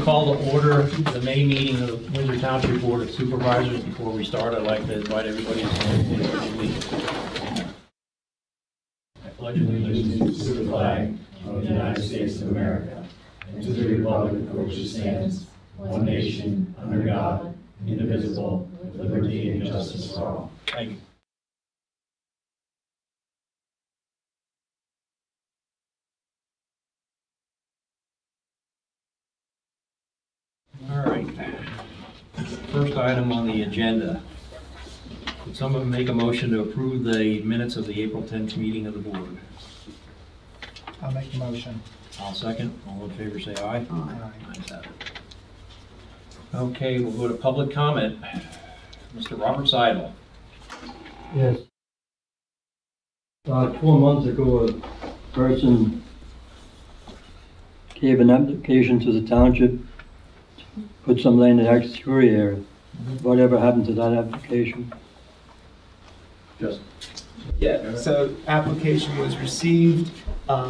to call to order the May meeting of the Windsor Township Board of Supervisors. Before we start, I'd like to invite everybody to stand for the Pledge of Allegiance. I pledge allegiance to the flag of the United States of America and to the republic for which it stands, one nation, under God, indivisible, with liberty and justice for all. Thank you. All right. First item on the agenda. Would someone make a motion to approve the minutes of the April 10th meeting of the board? I'll make the motion. I'll second. All in favor say aye. Aye. Ayes have it. Okay, we'll go to public comment. Mr. Robert Seidel. Yes. 4 months ago, a person gave an application to the township, put some land in the ag security area. Whatever happened to that application? Yeah, so application was received.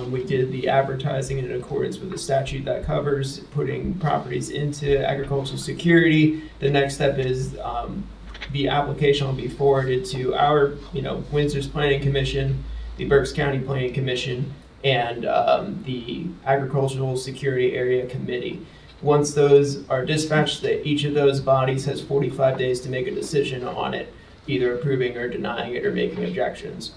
We did the advertising in accordance with the statute that covers putting properties into agricultural security. The next step is the application will be forwarded to our, Windsor's Planning Commission, the Berks County Planning Commission, and the Agricultural Security Area Committee. Once those are dispatched, each of those bodies has 45 days to make a decision on it, either approving or denying it or making objections.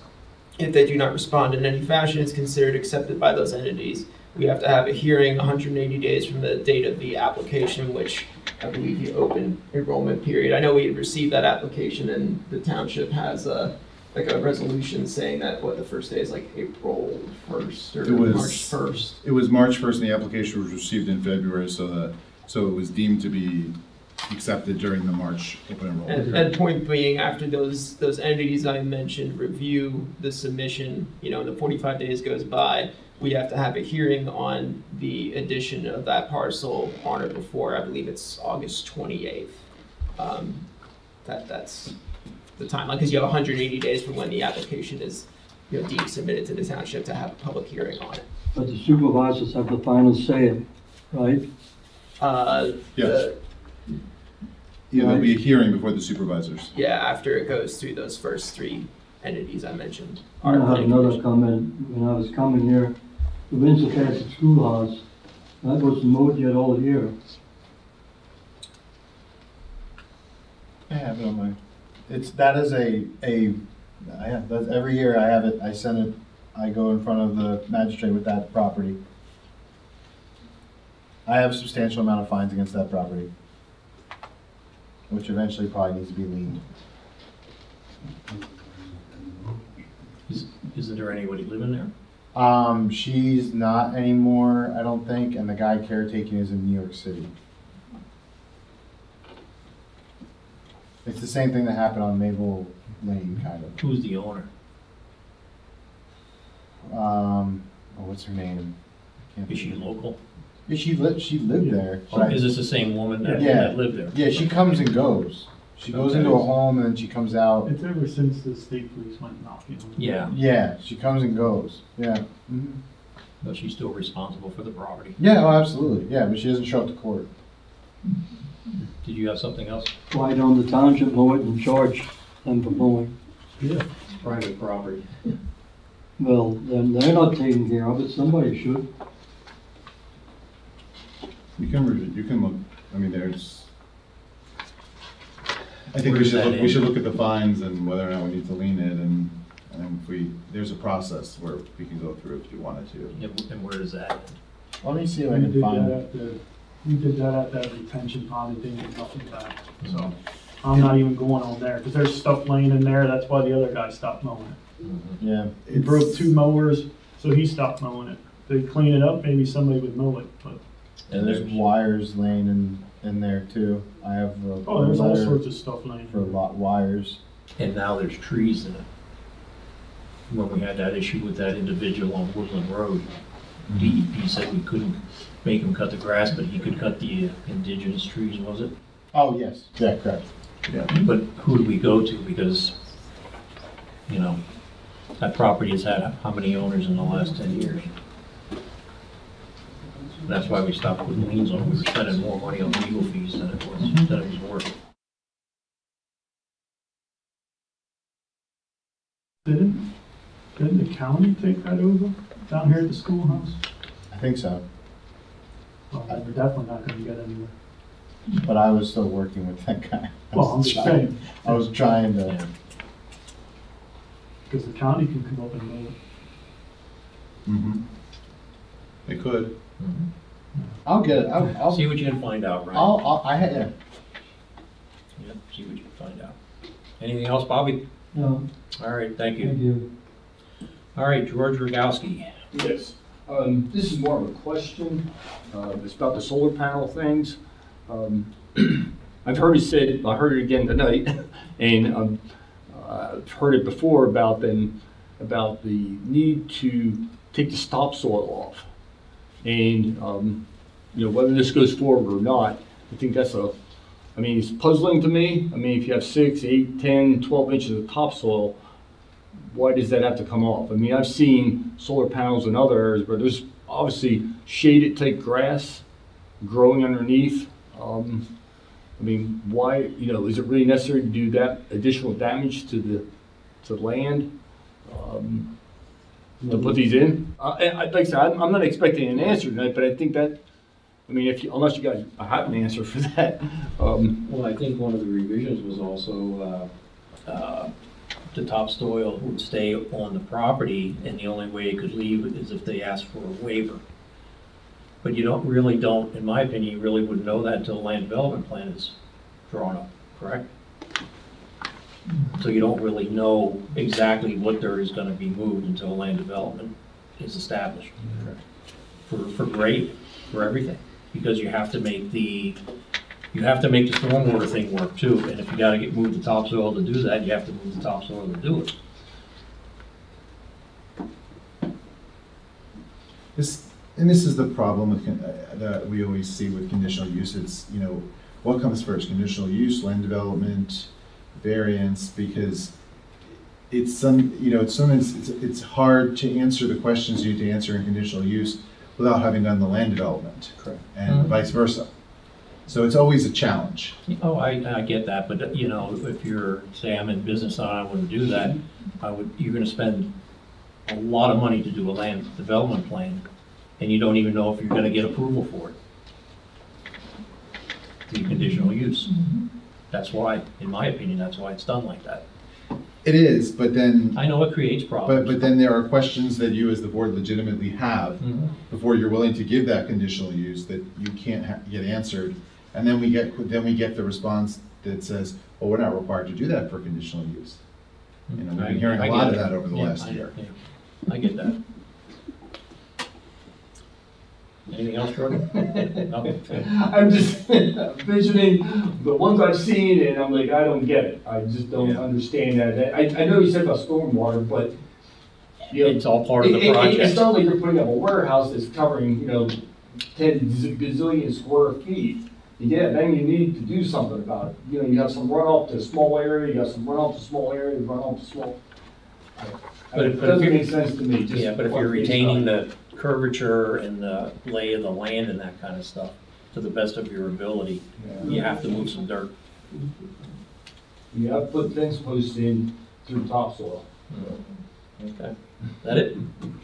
If they do not respond in any fashion, it's considered accepted by those entities. We have to have a hearing 180 days from the date of the application, which I believe the open enrollment period. I know we had received that application, and the township has a resolution saying that the first day is like April 1st or March 1st. It was March 1st, and the application was received in February, so it was deemed to be accepted during the March open enrollment. And point being, after those entities I mentioned review the submission, and the 45 days goes by, we have to have a hearing on the addition of that parcel on or before, I believe it's August 28th. That's the timeline, because you have 180 days from when the application is deemed submitted to the township to have a public hearing on it. But the supervisors have the final say, right? Yes. There'll be a hearing before the supervisors. Yeah, after it goes through those first 3 entities I mentioned. I have another comment. When I was coming here, the Windsor Catholic Schoolhouse, that wasn't mowed yet all year. I have it on my. That's every year I have it. I send it. I go in front of the magistrate with that property. I have a substantial amount of fines against that property, which eventually probably needs to be leaned. Isn't there anybody living there? She's not anymore, I don't think, and the guy caretaking is in New York City. It's the same thing that happened on Maple Lane, kind of. Who's the owner? What's her name? Is she local? Yeah, she lived there. Is this the same woman that lived there? Yeah, she comes and goes. She goes into a home and then she comes out. It's ever since the state police went knocking on it. Yeah. Yeah, she comes and goes. Yeah. Mm-hmm. But she's still responsible for the property. Yeah, oh, absolutely. Yeah, but she doesn't show up to court. Did you have something else? Why don't the township mow it and charge them for mowing? Yeah. It's private property. Well, then they're not taking care of it. Somebody should. You can look. I mean, I think we should look at the fines and whether or not we need to lean it, and there's a process where we can go through if you wanted to. Yeah, and where is that? Let me see if I can find it. We did that at that retention pond and didn't get nothing back. So I'm not even going on there because there's stuff laying in there. That's why the other guy stopped mowing it. Yeah. He broke 2 mowers, so he stopped mowing it. If they clean it up, maybe somebody would mow it. But and there's wires laying in there too. I have there's all sorts of stuff laying for wires. And now there's trees in it. When we had that issue with that individual on Woodland Road, DEP said we couldn't make him cut the grass, but he could cut the indigenous trees, was it? Oh, yes. Yeah, correct. Yeah. But who do we go to? Because, that property has had how many owners in the last 10 years? That's why we stopped putting liens on. We were spending more money on legal fees than it was worth. Didn't the county take that over down here at the schoolhouse? I think so, Well, we're definitely not gonna get anywhere. but I was still working with that guy. Well, I'm just saying, I was trying to, Yeah. because the county can come up and mow it. Mm-hmm. They could. I'll get it, I'll, See what you can find out, right? yeah. Yep, see what you can find out. Anything else, Bobby? No, All right, thank thank you. you. All right, George Rogowski. Yes, this is more of a question. It's about the solar panel things. I've heard it said, I heard it again tonight, and I've heard it before about about the need to take the topsoil off. And, you know, whether this goes forward or not, I think that's I mean, it's puzzling to me. I mean, if you have 6, 8, 10, 12 inches of topsoil, why does that have to come off? I mean, I've seen solar panels in other areas where there's obviously shaded type grass growing underneath. I mean, why, you know, is it really necessary to do that additional damage to the land? To put these in? Like I said, I'm not expecting an answer tonight, but I think that, I mean, unless you guys have an answer for that. Well, I think one of the revisions was also the topsoil would stay on the property, and the only way it could leave is if they asked for a waiver. But you really don't, in my opinion, you really wouldn't know that until the land development plan is drawn up, correct? So you don't really know exactly what there is going to be moved until land development is established. For grade, for everything, because you have to make the stormwater thing work too. And if you got to move the topsoil to do that, you have to move the topsoil to do it. This is the problem with, that we always see with conditional use. It's, you know, what comes first, conditional use, land development, variance, because it's sometimes it's hard to answer the questions you need to answer in conditional use without having done the land development. Correct. And vice versa. So it's always a challenge. Oh, I get that, but you know, if you're, say I'm in business and I want to do that, you're going to spend a lot of money to do a land development plan, and you don't even know if you're going to get approval for it. The conditional use. That's why, in my opinion, that's why it's done like that. It is, but then. I know it creates problems. But then there are questions that you as the board legitimately have before you're willing to give that conditional use that you can't get answered. And then we get the response that says, well, we're not required to do that for conditional use. You know, we've been hearing a lot of that over the last year. I get that. Anything else, Jordan? No? I'm just visioning the ones I've seen, and I'm like, I don't get it. I just don't understand that. I know you said about stormwater, but you know, It's all part of the It's project. not like you're putting up a warehouse that's covering, you know, 10 gazillion square feet. Yeah, then you need to do something about it. You know, you have some runoff to a small area, you have some runoff to small area, runoff to small. It doesn't make sense to me. Just Yeah, but if you're retaining the curvature and the lay of the land and that kind of stuff to the best of your ability, you have to move some dirt. You have to put fence posts in through topsoil. Okay, is that it?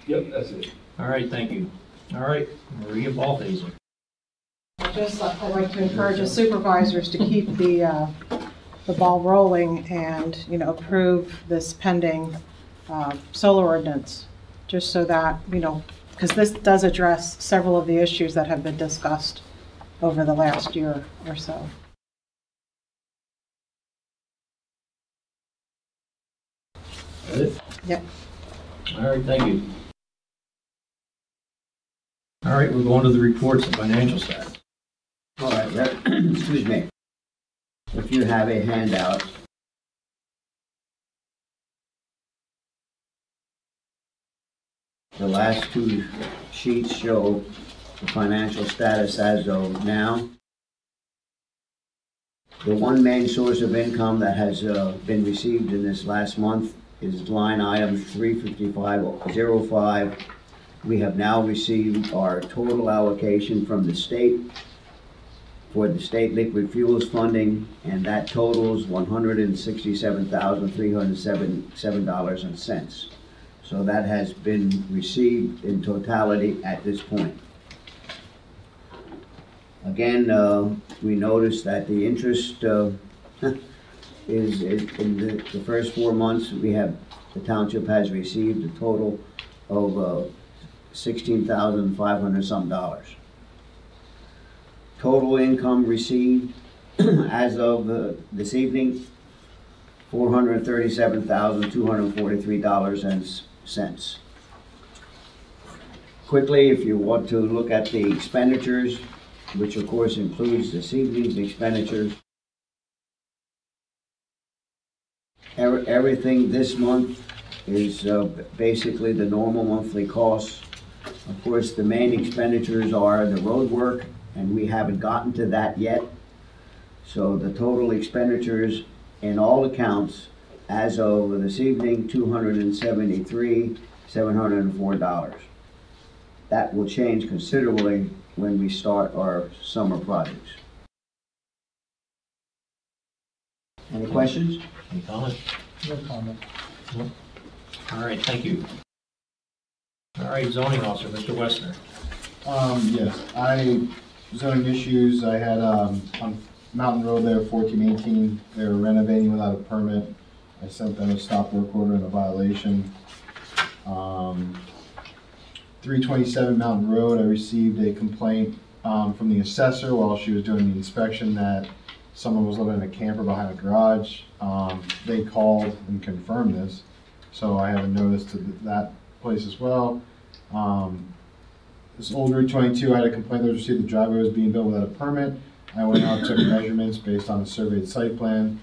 Yep, that's it. All right, thank you. All right, Maria Balthaser. I'd like to encourage the supervisors to keep the ball rolling and, you know, approve this pending solar ordinance, just so that, you know, because this does address several of the issues that have been discussed over the last year or so. Is that it? Yep. All right, thank you. All right, we're going to the reports and financial status. All right, excuse me. If you have a handout, the last two sheets show the financial status as of now. The one main source of income that has been received in this last month is line item 35505, We have now received our total allocation from the state for the state liquid fuels funding, and that totals $167,377.07. So that has been received in totality at this point. Again, we noticed that the interest is in the first 4 months, the township has received a total of $16,500 some. Total income received as of this evening, $437,243.00. Quickly, if you want to look at the expenditures, which of course includes this evening's expenditures, everything this month is basically the normal monthly costs. Of course, the main expenditures are the road work, and we haven't gotten to that yet. So the total expenditures in all accounts as of this evening, $273,704. That will change considerably when we start our summer projects. Any questions? Any comment? No comment. No? All right, thank you. All right, zoning officer, Mr. Westner. Yes, zoning issues, I had, on Mountain Road there, 1418, they were renovating without a permit. I sent them a stop work order and a violation. 327 Mountain Road, I received a complaint, from the assessor while she was doing the inspection that someone was living in a camper behind a garage. They called and confirmed this, so I have a notice to that place as well. This old Route 22, I had a complaint that was received the driveway was being built without a permit. I went out, took measurements based on a surveyed site plan.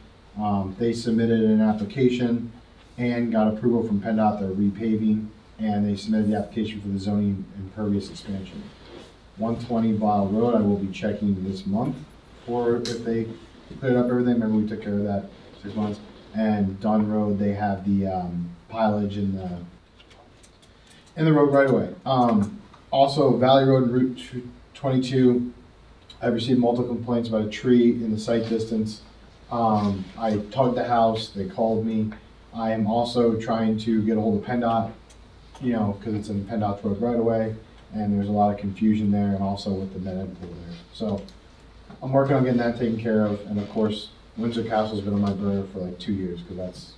They submitted an application and got approval from PennDOT, they're repaving, and they submitted the application for the zoning impervious expansion. 120 Bile Road, I will be checking this month for if they cleared up everything. Remember we took care of that 6 months. And Dunn Road, they have the pileage in the road right away. Also, Valley Road and Route 22, I've received multiple complaints about a tree in the site distance. I tugged the house, they called me. I am also trying to get a hold of PennDOT, because it's in PennDOT's road right away, and there's a lot of confusion there, and also with the net end pool there. So I'm working on getting that taken care of, and of course, Windsor Castle's been on my burner for like 2 years, because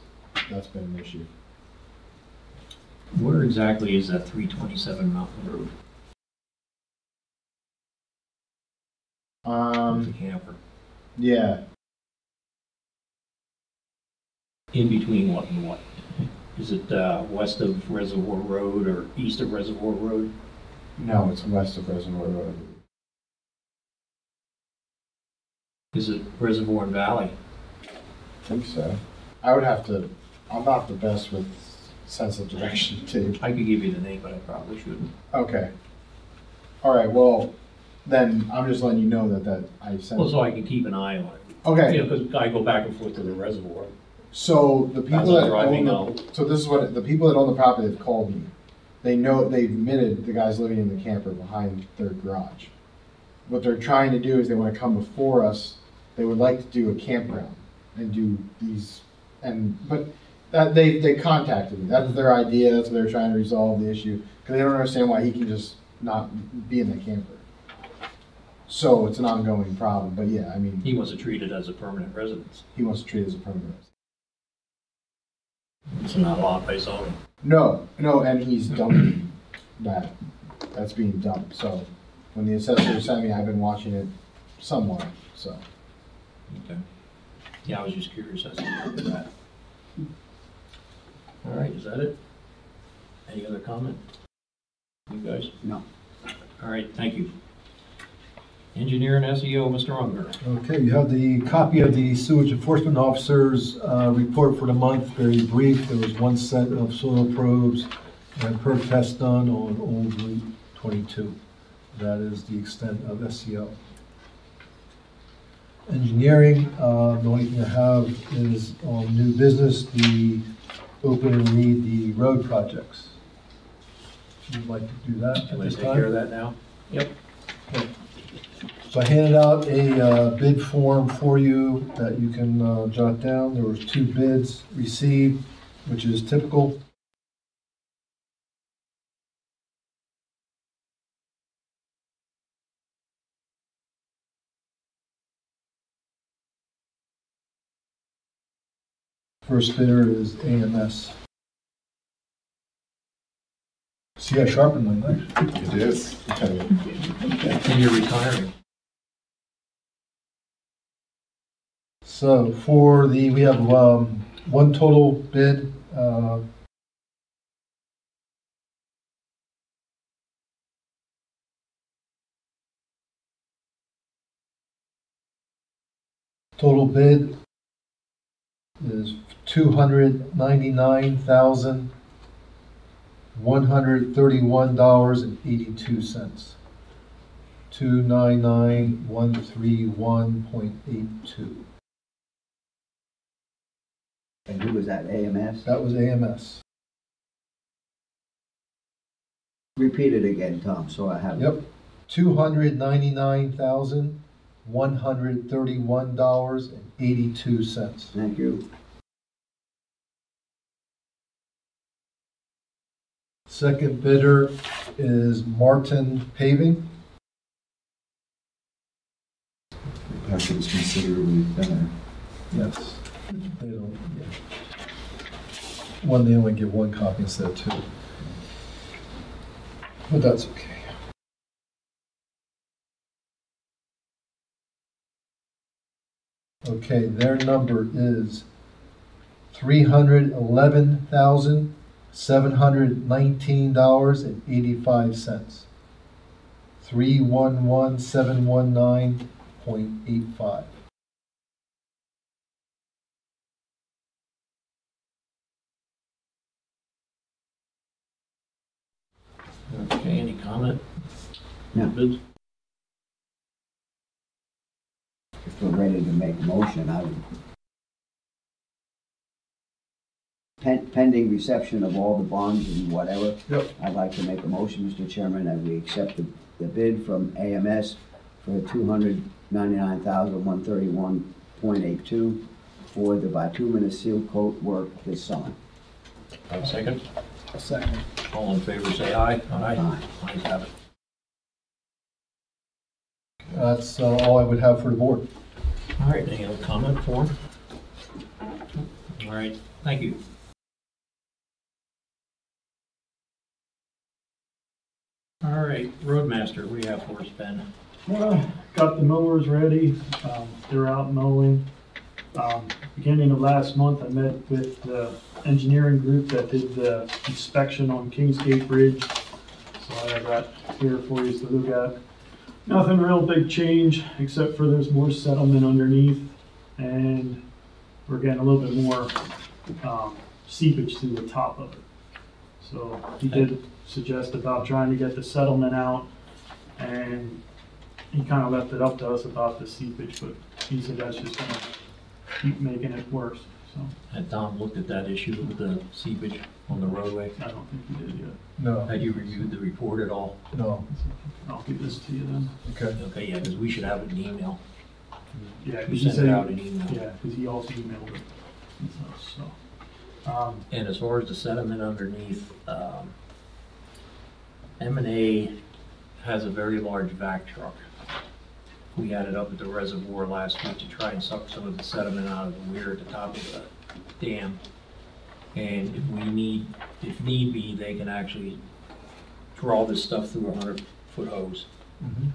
that's been an issue. Where exactly is that 327 Mountain Road? The camper. Yeah. In between what and what? Is it west of Reservoir Road or east of Reservoir Road? No, it's west of Reservoir Road. Is it Reservoir and Valley? I think so. I would have to, I'm not the best with sense of direction too. I could give you the name, but I probably shouldn't. Okay. All right, well, then I'm just letting you know that I sent. Well, so I can keep an eye on it. Okay. Because I go back and forth to the reservoir. So the people that driving own so this is what, the people that own the property have called me. They know, they've admitted the guy's living in the camper behind their garage. What they're trying to do is they want to come before us. They would like to do a campground and do these, but that they contacted me. That's their idea. That's what they're trying to resolve the issue, because they don't understand why he can just not be in the camper. So it's an ongoing problem. But yeah, I mean, He wants to treat it as a permanent residence. he wants to treat it as a permanent residence. It's not allowed by zoning. No, and he's dumping that. That's being dumped. So when the assessor sent me, I've been watching it somewhat. So. Okay. Yeah, I was just curious as to that. All right, is that it? Any other comment? You guys? No. All right, thank you. Engineer and SEO, Mr. Unger. Okay, you have the copy of the sewage enforcement officer's report for the month, very brief. There was one set of soil probes and perk tests done on Old Route 22. That is the extent of SEO. Engineering, the only thing I have is on new business, the open and read the road projects. you'd like to do that at Can we this take care of time. that now? Yep. So I handed out a bid form for you that you can jot down. There was 2 bids received, which is typical. First bidder is AMS. See, I sharpened my knife. It is. And you're retiring. So we have one total bid. Total bid is $299,131.82. 299,131.82. And who was that, AMS? That was AMS. Repeat it again, Tom, so I have. Yep. $299,131.82. Thank you. Second bidder is Martin Paving. Packet is considerably thinner. Yes. They don't, yeah. They only give 1 copy instead of 2. But that's okay. Okay, their number is $311,719.85. 311,719.85. Okay, any comment? No. Bids? If we're ready to make a motion, I would. Pending reception of all the bonds and whatever. Yep. I'd like to make a motion, Mr. Chairman, that we accept the bid from AMS for $299,131.82 for the bituminous seal coat work this summer. Have a second? A second. All in favor, say aye. Aye. Ayes have it. That's all I would have for the board. All right, any other comment for him? All right, thank you. All right, Roadmaster, what do you have for us, Ben? Got the mowers ready. They're out mowing. Beginning of last month, I met with the engineering group that did the inspection on Kingsgate Bridge. So I have that here for you to look at. Nothing real big change, except for there's more settlement underneath, and we're getting a little bit more seepage through the top of it. So he did suggest about trying to get the settlement out, and he kind of left it up to us about the seepage, but he said that's just gonna keep making it worse, so. Had Tom looked at that issue with the seepage on the roadway? I don't think he did yet. No. Had you reviewed the report at all? No. I'll give this to you then. Okay. Okay, yeah, because we should have it in email. Yeah, We he sent said, it out in email. yeah, because he also emailed it and stuff, so. And as far as the sediment underneath, M&A has a very large vac truck. We had it up at the reservoir last week to try and suck some of the sediment out of the weir at the top of the dam. And if need be, they can actually draw this stuff through a 100-foot hose. Mhm.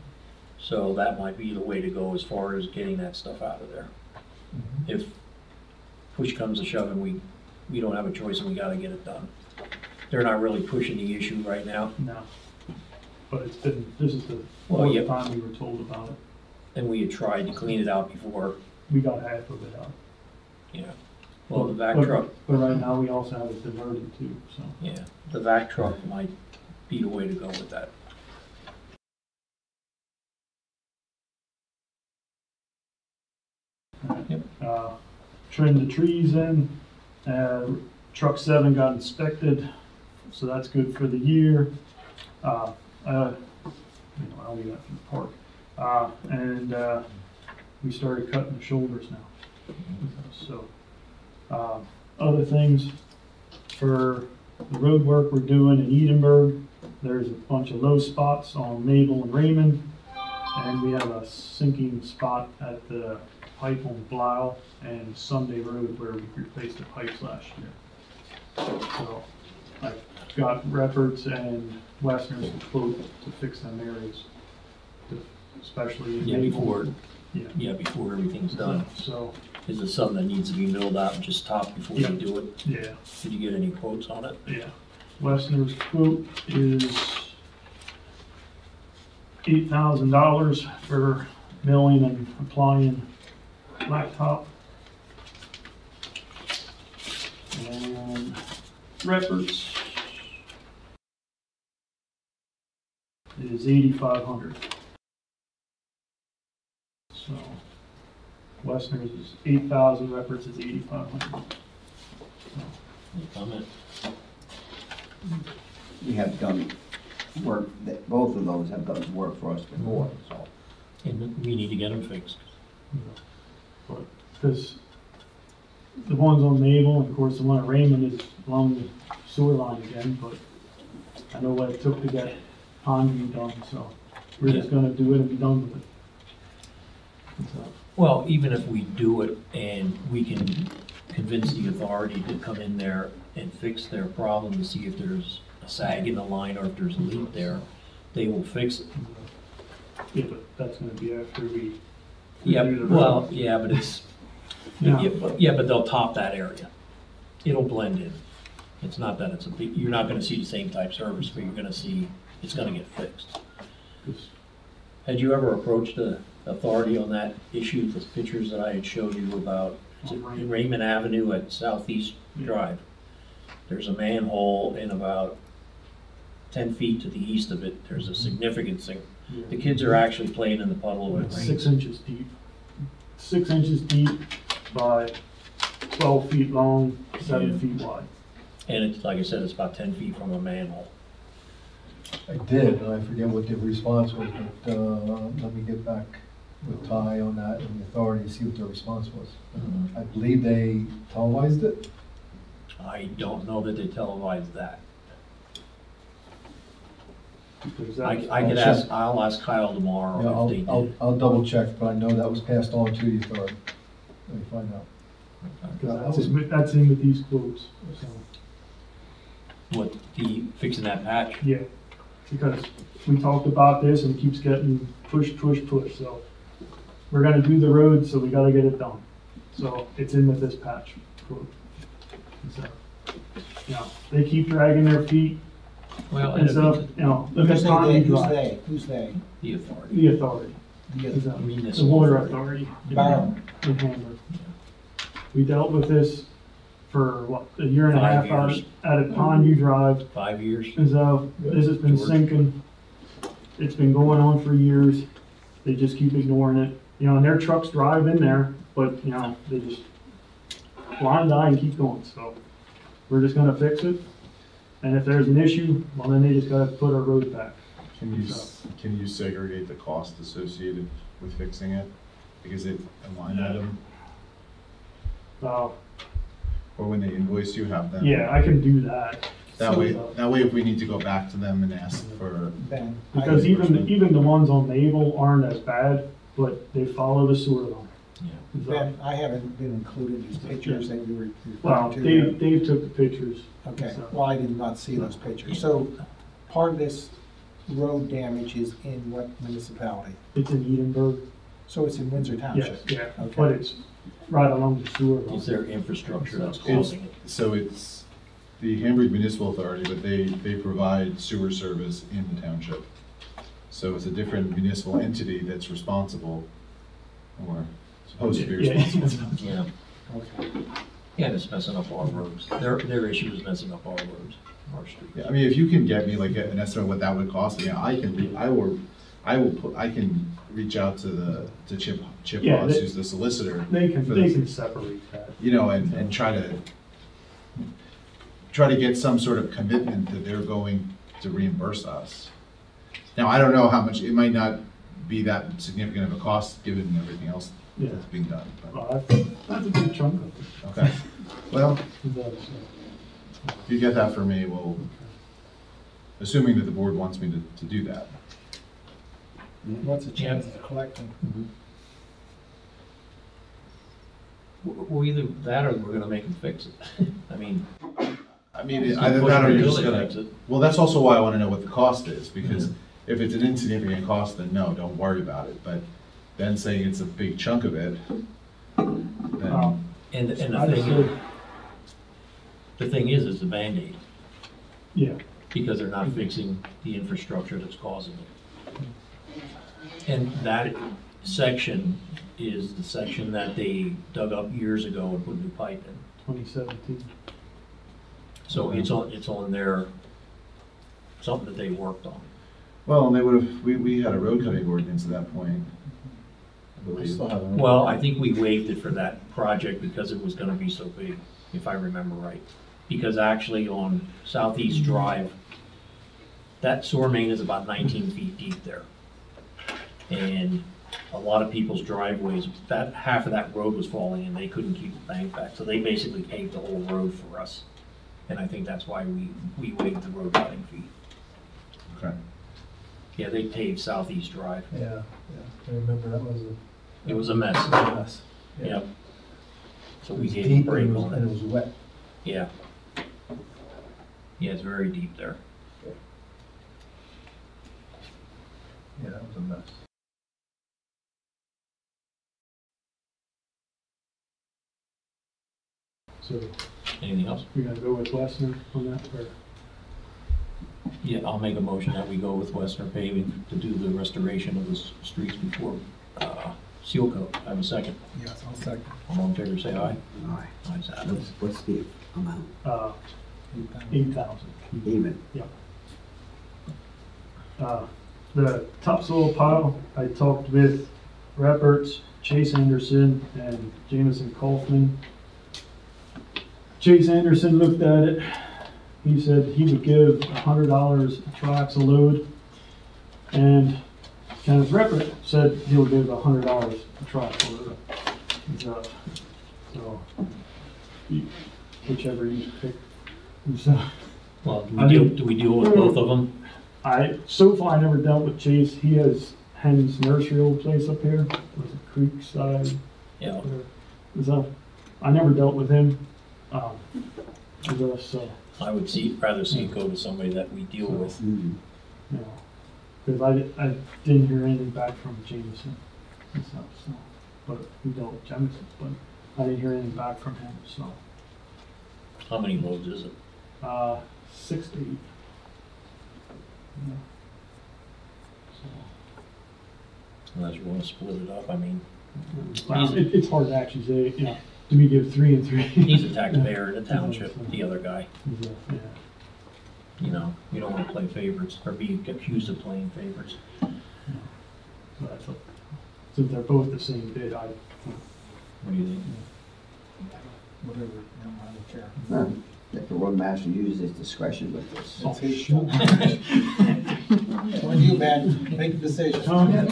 So that might be the way to go as far as getting that stuff out of there. Mhm. If push comes to shove and we don't have a choice and we gotta get it done. They're not really pushing the issue right now. No. But it's been, this is the Well, fourth yeah. time we were told about it. And we had tried to clean it out before, We got half of it out. well, the vac But- truck, But right now, we also have it diverted too, so. yeah, the vac truck might be the way to go with that. Trimmed the trees in, truck 7 got inspected, so that's good for the year. I'll leave that for the park. And we started cutting the shoulders now. So, other things for the road work we're doing in Edinburgh, there's a bunch of low spots on Mabel and Raymond, and we have a sinking spot at the pipe on Blau and Sunday Road where we replaced the pipes last year. So I've got Reppards and Westerners to quote to fix them areas, especially in Mabel. Before everything's done. So, Is it something that needs to be milled out and just topped before you do it? yeah. Did you get any quotes on it? Yeah, Westner's quote is $8,000 for milling and applying blacktop. And Reppards is $8,500. So Westner's is 8,000, Reppards is 8,500. Any comment? We have done work, that both of those have done work for us before, so. And we need to get them fixed. Because the ones on Mabel, and of course the one at Raymond is along the sewer line again, but I know what it took to get Pondview done, so we're just gonna do it and be done with it. So, Well, even if we do it and we can convince the authority to come in there and fix their problem to see if there's a sag in the line or if there's a leak there, they will fix it. yeah, but that's gonna be after we. Yeah, do the well, road. yeah, but it's, Yeah. but they'll top that area. It'll blend in. It's not that it's a big, you're not gonna see the same type service, but you're gonna see, it's gonna get fixed. Had you ever approached the authority on that issue, the pictures that I had showed you about in Raymond Avenue at Southeast Drive? There's a manhole in about 10 feet to the east of it. There's a significant thing. The kids are actually playing in the puddle when it It's rains. 6 inches deep. 6 inches deep by 12 feet long, 7 feet wide. And it's, like I said, it's about 10 feet from a manhole. I did, and I forget what the response was, but let me get back with Ty on that and the authority to see what their response was. I believe they televised it. I don't know that they televised that. Because I that's- could ask, I'll ask Kyle Yeah, tomorrow if they did. I'll double check, but I know that was passed on to the authority. Let me find out. That's in with these quotes, so, What, fixing that patch? yeah. Because we talked about this and it keeps getting pushed, so we're gonna do the road, so we gotta get it done. So it's in with this patch quote. So, they keep dragging their feet Well, and stuff, look at Pondview Drive. Who's they? the authority. The authority. The I mean, this The water authority. Barham. in Hamburg. We dealt with this for what, a year and a 5 half years. out at Pondview Drive. 5 years. And so this has been George. sinking. It's been going on for years. They just keep ignoring it. And their trucks drive in there, but they just blind eye and keep going. So we're just gonna fix it. And if there's an issue, well, then they just gotta put our road back. Can you segregate the cost associated with fixing it? Because it, a line item, Uh, or when they invoice you, have them? yeah, I can do that. That way if we need to go back to them and ask for, Ben. Because even the ones on Mabel aren't as bad, but they follow the sewer line. So- Ben, I haven't been included in these pictures that you were Well, referring to. Dave took the pictures. Okay, so- well, I did not see those pictures. So part of this road damage is in what municipality? It's in Edinburgh. So it's in Windsor Yes, Township? yeah, Okay. but it's right along the sewer line. Is there infrastructure that's causing it? so it's the Hamburg Municipal Authority, but they provide sewer service in the township. So it's a different municipal entity that's responsible, or supposed to be Yeah. responsible. Yeah. Okay. Yeah, and it's messing up our roads. Their issue is messing up our roads, our streets. Yeah, I mean, if you can get me like an estimate of what that would cost, I can reach out to Chip Yeah, Ross, they- who's the solicitor. They can for this, separate that. and try to get some sort of commitment that they're going to reimburse us. Now, I don't know how much, it might not be that significant of a cost given everything else Yeah. that's being done. But, Well, that's a big chunk of it. okay, well, That's, if you get that for me, we'll, assuming that the board wants me to do that. What's the chance of collecting? Well, either that or we're gonna make them fix it. I mean. I mean, keep either pushing that or you're until just they gonna, fix it. well, that's also why I wanna know what the cost is, because if it's an insignificant cost, then no, don't worry about it, but then saying it's a big chunk of it, then, And the I just thing, said, the thing is the Band-Aid, yeah, because they're not fixing the infrastructure that's causing it. And that section is the section that they dug up years ago and put new pipe in. 2017. So it's on their, something that they worked on. well, and they would've, we had a road cutting ordinance at that point, I We believe. still have them. Well, I think we waived it for that project because it was gonna be so big, if I remember right. Because actually on Southeast Drive, that sewer main is about 19 feet deep there. And a lot of people's driveways, that, half of that road was falling and they couldn't keep the bank back. So they basically paved the whole road for us. And I think that's why we waived the road cutting fee. Okay. Yeah, they paved Southeast Drive. Yeah, I remember that was It was a mess. a mess. Yep. So It we was gave them a deep break and on it it. was wet. Yeah. Yeah, it's very deep there. Yeah, that was a mess. So Anything else? we're gonna go with Westner on that, or? Yeah, I'll make a motion that we go with Western Paving to do the restoration of the streets before seal coat. I have a second. Yes, I'll second. All in favor, say aye. Aye. Ayes have it. What's the amount? 8,000. Even? The topsoil pile, I talked with Rapperts, Chase Anderson, and Jameson Kaufman. Chase Anderson looked at it. He said he would give $100 a triaxle load. And Kenneth Rappert said he'll give $100 a triaxle load. So, whichever you pick. So, Well, I mean- do we deal with both of them? So far I never dealt with Chase. He has Hen's nursery old place up here. Was it Creekside? Yeah. So I never dealt with him. So, I would rather see it go to somebody that we deal with. you know, because I didn't hear anything back from Jameson and stuff, so, but we dealt with Jameson, but I didn't hear anything back from him, so. How many loads is it? 6 to 8. Yeah. Unless you want to split it up, I mean, Well, it's hard to actually say, you know, do we give 3 and 3? he's a taxpayer in the township, the other guy. Yeah. You know, you don't want to play favorites or be accused of playing favorites. So that's what, since they're both the same bid, What do you think? Whatever, I don't care. Let the roadmaster use his discretion with this. It's his show. It's on you, man. Make a decision.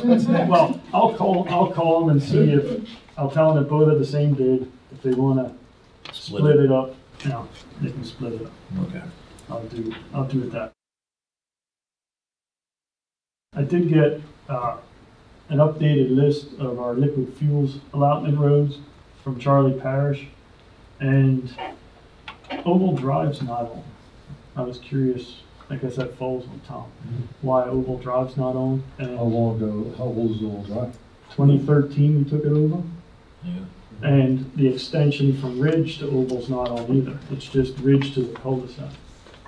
What's next? Well, I'll call them and see if, I'll tell them that both are the same bid. If they wanna split it up, you know, they can split it up. Okay. I'll do it that. I did get, an updated list of our liquid fuels allotment roads from Charlie Parish, and Oval Drive's not on. I was curious, I guess that falls on Tom, why Oval Drive's not on. And How long ago, how old is the old drive? 2013 we took it over, Yeah. and the extension from Ridge to Oval's not on either. It's just Ridge to the cul-de-sac.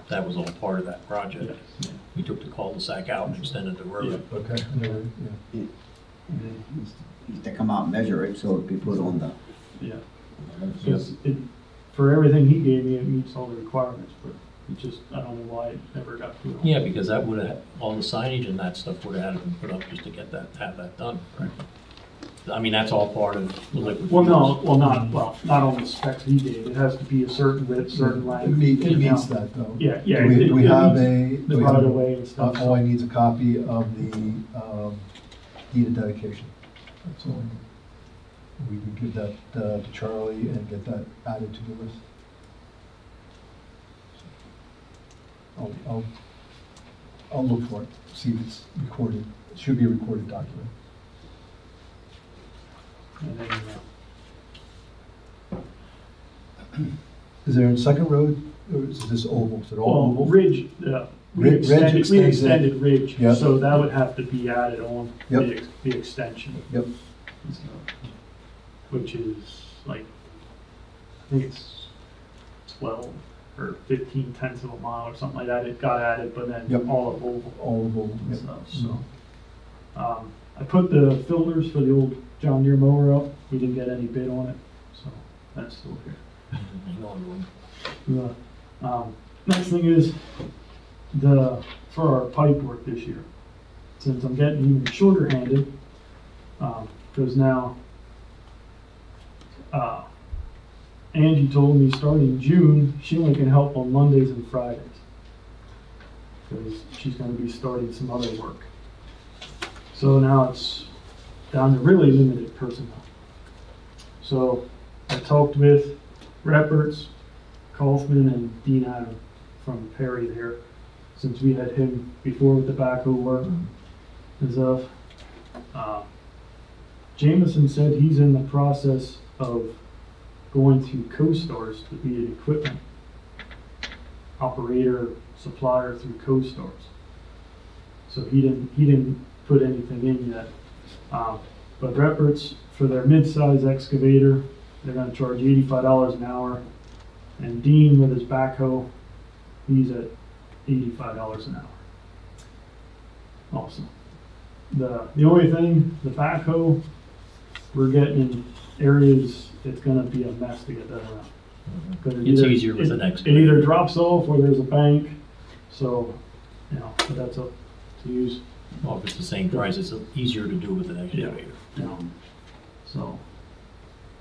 That was all part of that project. Yeah. We took the cul-de-sac out and extended the road. Okay, never, yeah. He's to come out and measure it, so it'd be put on the. Yeah. For everything he gave me, it meets all the requirements, but it just, I don't know why it never got put on. Yeah, because that would have, all the signage and that stuff would have had to been put up just to get that, have that done, right? I mean, that's all part of the liquid. Well, no, fuels. not on the specs he did. It has to be a certain width, certain length. It meets Now, that though. Yeah, yeah. Do we have The right of way and stuff. all I need is a copy of the deed of dedication. That's all I need. We can give that to Charlie and get that added to the list. I'll look for it, see if it's recorded. It should be a recorded document. And then, Is there a second road, or is this oval? Is it all well, oval? Ridge, we Ridge extended, we extends that. extended Ridge, Yep. so that would have to be added on, Yep. the extension. Yep. Which is like, I think it's 12 or 15 tenths of a mile or something like that. It got added, but then Yep. all of oval. All of oval, And yep. stuff, so. I put the filters for the old John Deere mower up. We didn't get any bid on it, so that's still here. Next thing is for our pipe work this year. Since I'm getting even shorter handed, because now Angie told me starting June, she only can help on Mondays and Fridays. Because she's gonna be starting some other work. So now it's down to really limited personnel. So I talked with Rapperts, Kaufman, and Dean Adam from Perry there, since we had him before with the backhoe work and stuff. Jameson said he's in the process of going to CoStars to be an equipment operator, supplier through CoStars. So he didn't put anything in yet. But Rapperts, for their mid-size excavator, they're gonna charge $85 an hour. And Dean with his backhoe, he's at $85 an hour. Also, the only thing, the backhoe, we're getting in areas, it's gonna be a mess to get that around. 'Cause It's easier with an It excavator. either drops off or there's a bank, so, but that's up to use. Well, if it's the same price, it's easier to do with an excavator. So,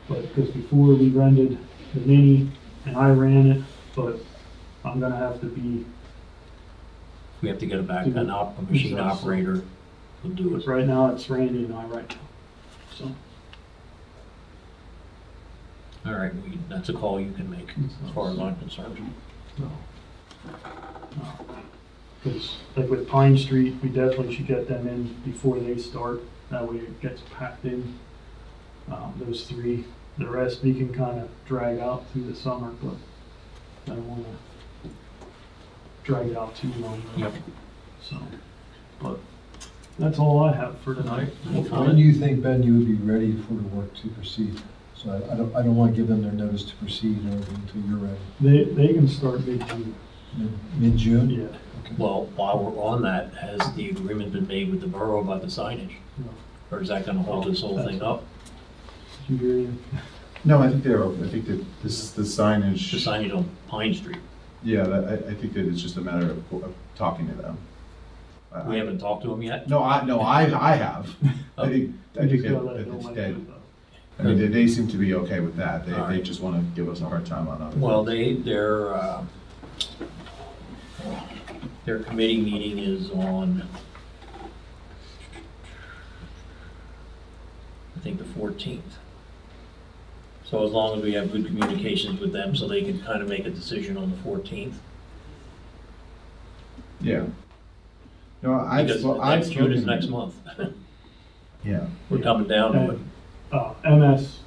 but because before we rented the Mini and I ran it, but I'm gonna have to be, We have to get a machine operator to do it. right now it's Randy and I right now, so. All right, that's a call you can make, as far as I'm concerned. Because like with Pine Street, we definitely should get them in before they start, that way it gets packed in. Those three, the rest we can kind of drag out through the summer, but I don't want to drag it out too long. Yep. So, but that's all I have for tonight. When do you think, Ben, you would be ready for the work to proceed? So I don't want to give them their notice to proceed or anything until you're ready. They can start mid-June. Mid-June? Yeah. Okay. Well, while we're on that, has the agreement been made with the borough about the signage? No. Or is that gonna hold this whole thing up? Did you hear anything? No, I think that this is the The signage. signage on Pine Street? Yeah, I think that it's just a matter of talking to them. We haven't talked to them yet? No, I have. I think Just gotta let that it know it's when dead. it goes. I mean, they seem to be okay with that. All They right. just want to give us a hard time on other Well, things. their committee meeting is on, I think, the 14th. So as long as we have good communications with them, so they can kind of make a decision on the 14th. Yeah. No, Because next June is next month. Yeah. We're coming down to it. MS,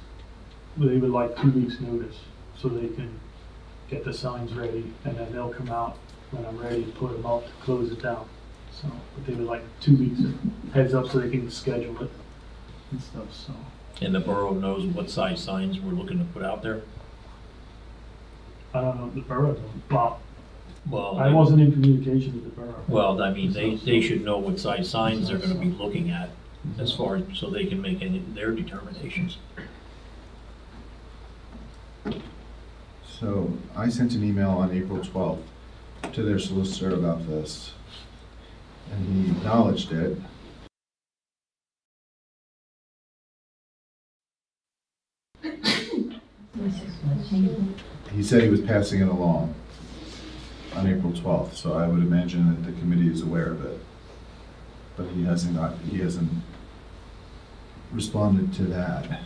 they would like 2 weeks' notice, so they can get the signs ready, and then they'll come out when I'm ready to put them up to close it down. So, but they would like 2 weeks of heads up so they can schedule it and stuff, so. And the borough knows what size signs we're looking to put out there? I don't know if the borough knows. Well, Well, I wasn't in communication with the borough. Well, I mean, they should know what size signs they're gonna be looking at as far as, so they can make their determinations. So I sent an email on April 12th to their solicitor about this, and he acknowledged it. He said he was passing it along on April 12th, so I would imagine that the committee is aware of it. But he hasn't responded to that.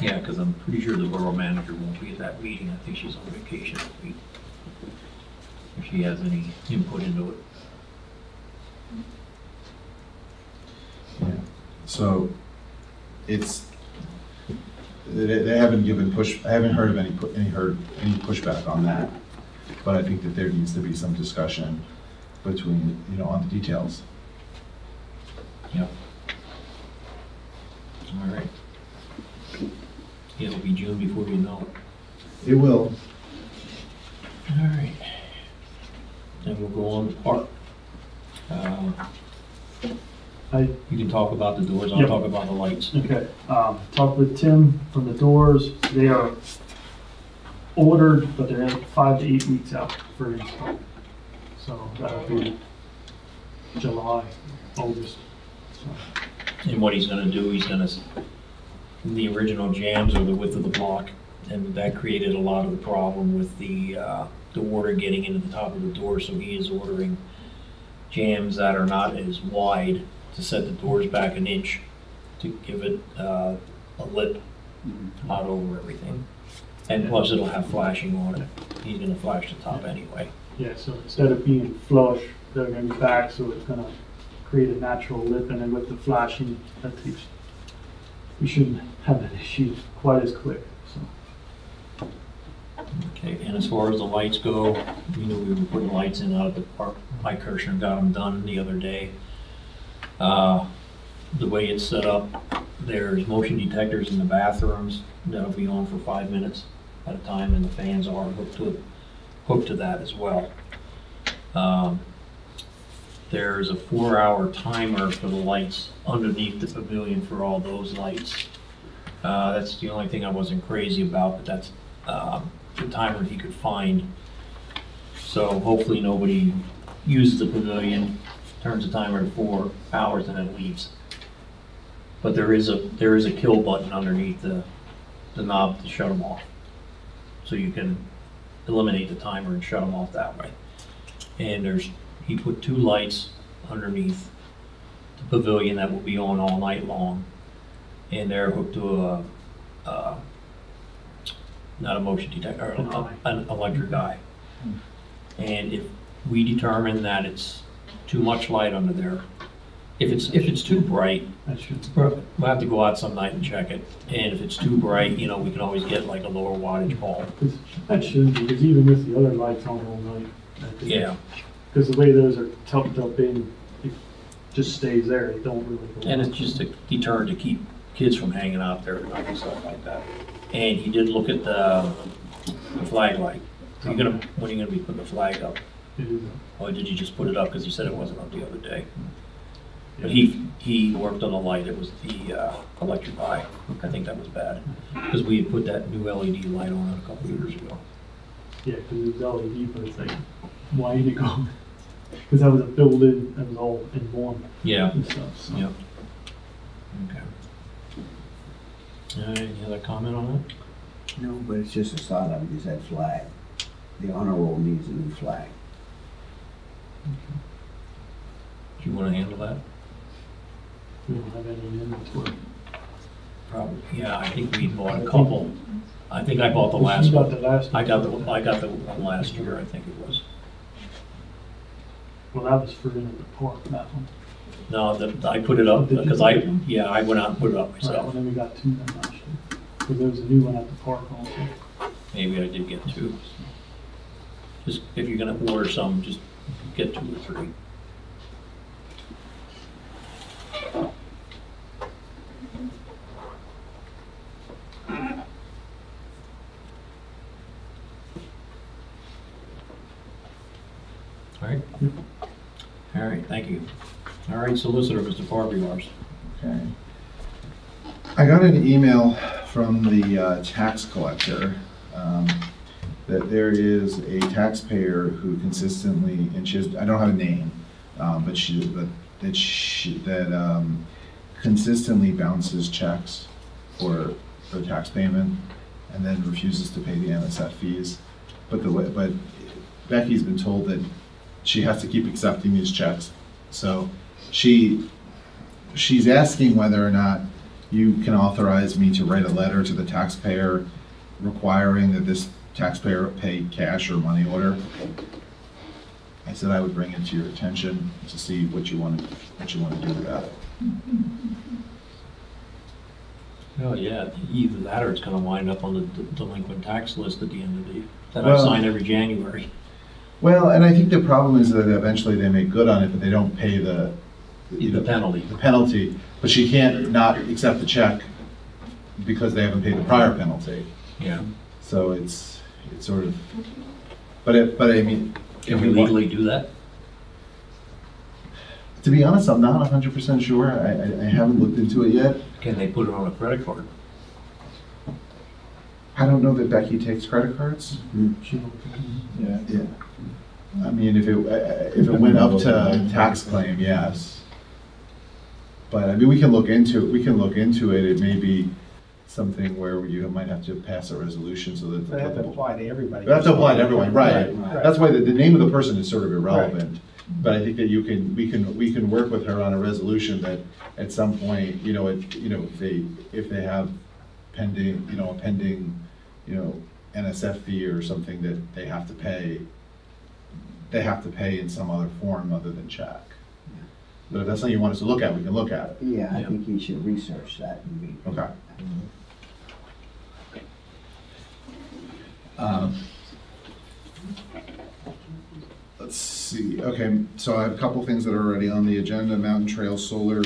Yeah, because I'm pretty sure the borough manager won't be at that meeting. I think she's on vacation this week. If she has any input into it. Yeah. So it's, they haven't given I haven't heard of any pushback on that. But I think that there needs to be some discussion between, on the details. Yep. All right. It'll be June before you know it. It will. All right. Then we'll go on to park. You can talk about the doors, I'll Yep. talk about the lights. Okay, talked with Tim from the doors. They are ordered, but they're 5 to 8 weeks out for install. So that'll be July, August. So, And what he's gonna do, the original jams are the width of the block, and that created a lot of the problem with the water getting into the top of the door, so he is ordering jams that are not as wide to set the doors back an inch to give it a lip out over everything. And plus it'll have flashing on it. He's gonna flash the top anyway. yeah, so instead of being flush, they're going to be back, so it's going to create a natural lip, and then with the flashing, we shouldn't have that issue quite as quick. So. Okay, and as far as the lights go, we were putting lights in out at the park. Mike Kirshner got them done the other day. The way it's set up, there's motion detectors in the bathrooms that'll be on for 5 minutes at a time, and the fans are hooked to that as well. There's a 4-hour timer for the lights underneath the pavilion for all those lights. That's the only thing I wasn't crazy about, but that's the timer he could find. So hopefully nobody uses the pavilion, turns the timer to 4 hours, and then leaves. But there is a kill button underneath the knob to shut them off. So you can eliminate the timer and shut them off that way. And he put 2 lights underneath the pavilion that will be on all night long. And they're hooked to not a motion detector, an electric eye. And if we determine that it's too much light under there, if it's too bright, we'll have to go out some night and check it. And if it's too bright, we can always get like a lower wattage bulb. That shouldn't be, because even with the other lights on all night. Yeah. Because the way those are tucked up in, it just stays there. It don't really go. And it's just a deterrent to keep kids from hanging out there and stuff like that. And he did look at the flag light. When are you gonna be putting the flag up? Or did you just put it up because you said it wasn't up the other day? But he worked on the light. It was the electric eye. I think that was bad because we had put that new LED light on it a couple years ago. Yeah, because it was LED, but it's like, why ain't it going? Because that was a built-in, that was all in one. Yeah. And stuff, so. Yep. Okay. Any other comment on that? No, but it's just a start of it, is that flag. The honor roll needs a new flag. Do you want to handle that? We don't have any inventory. Probably. Yeah, I think we bought a couple. I think I bought the last one. The last one. I got the one last year, I think it was. Well, that was for in the park, that one. No, I put it up because I went out and put it up Right, myself. well, then we got 2 then last year. Because there was a new one at the park also. Maybe I did get 2. Just if you're gonna order some, just get 2 or 3. All right. All right, thank you. All right, solicitor, Mr. Farbiars. Okay. I got an email from the tax collector that there is a taxpayer who consistently, and I don't have a name, that consistently bounces checks for tax payment, and then refuses to pay the NSF fees. But Becky's been told that she has to keep accepting these checks. So she's asking whether or not you can authorize me to write a letter to the taxpayer requiring that this taxpayer pay cash or money order. I said I would bring it to your attention to see what you want to do with that. Oh, yeah, either that or it's gonna wind up on the delinquent tax list at the end of the year, that I Well- sign every January. Well, and I think the problem is that eventually they make good on it, but they don't pay the penalty. The penalty, but she can't not accept the check because they haven't paid the prior penalty. Yeah. So it's sort of, but I mean. Can we legally do that? To be honest, I'm not 100% sure. I haven't looked into it yet. Can they put it on a credit card? I don't know that Becky takes credit cards. Yeah. Yeah. I mean, if it went up to tax claim, yes. But I mean, we can look into it. It may be something where you might have to pass a resolution so that. They have to apply to everybody. They have to apply to everyone, right? Right. That's why the name of the person is sort of irrelevant. But I think that we can work with her on a resolution that at some point, if they have pending, a pending, NSF fee or something that they have to pay in some other form other than check. But if that's something you want us to look at, we can look at it. Yeah, I think you should research that and be. Okay. Let's see, okay, so I have a couple things that are already on the agenda. Mountain Trail Solar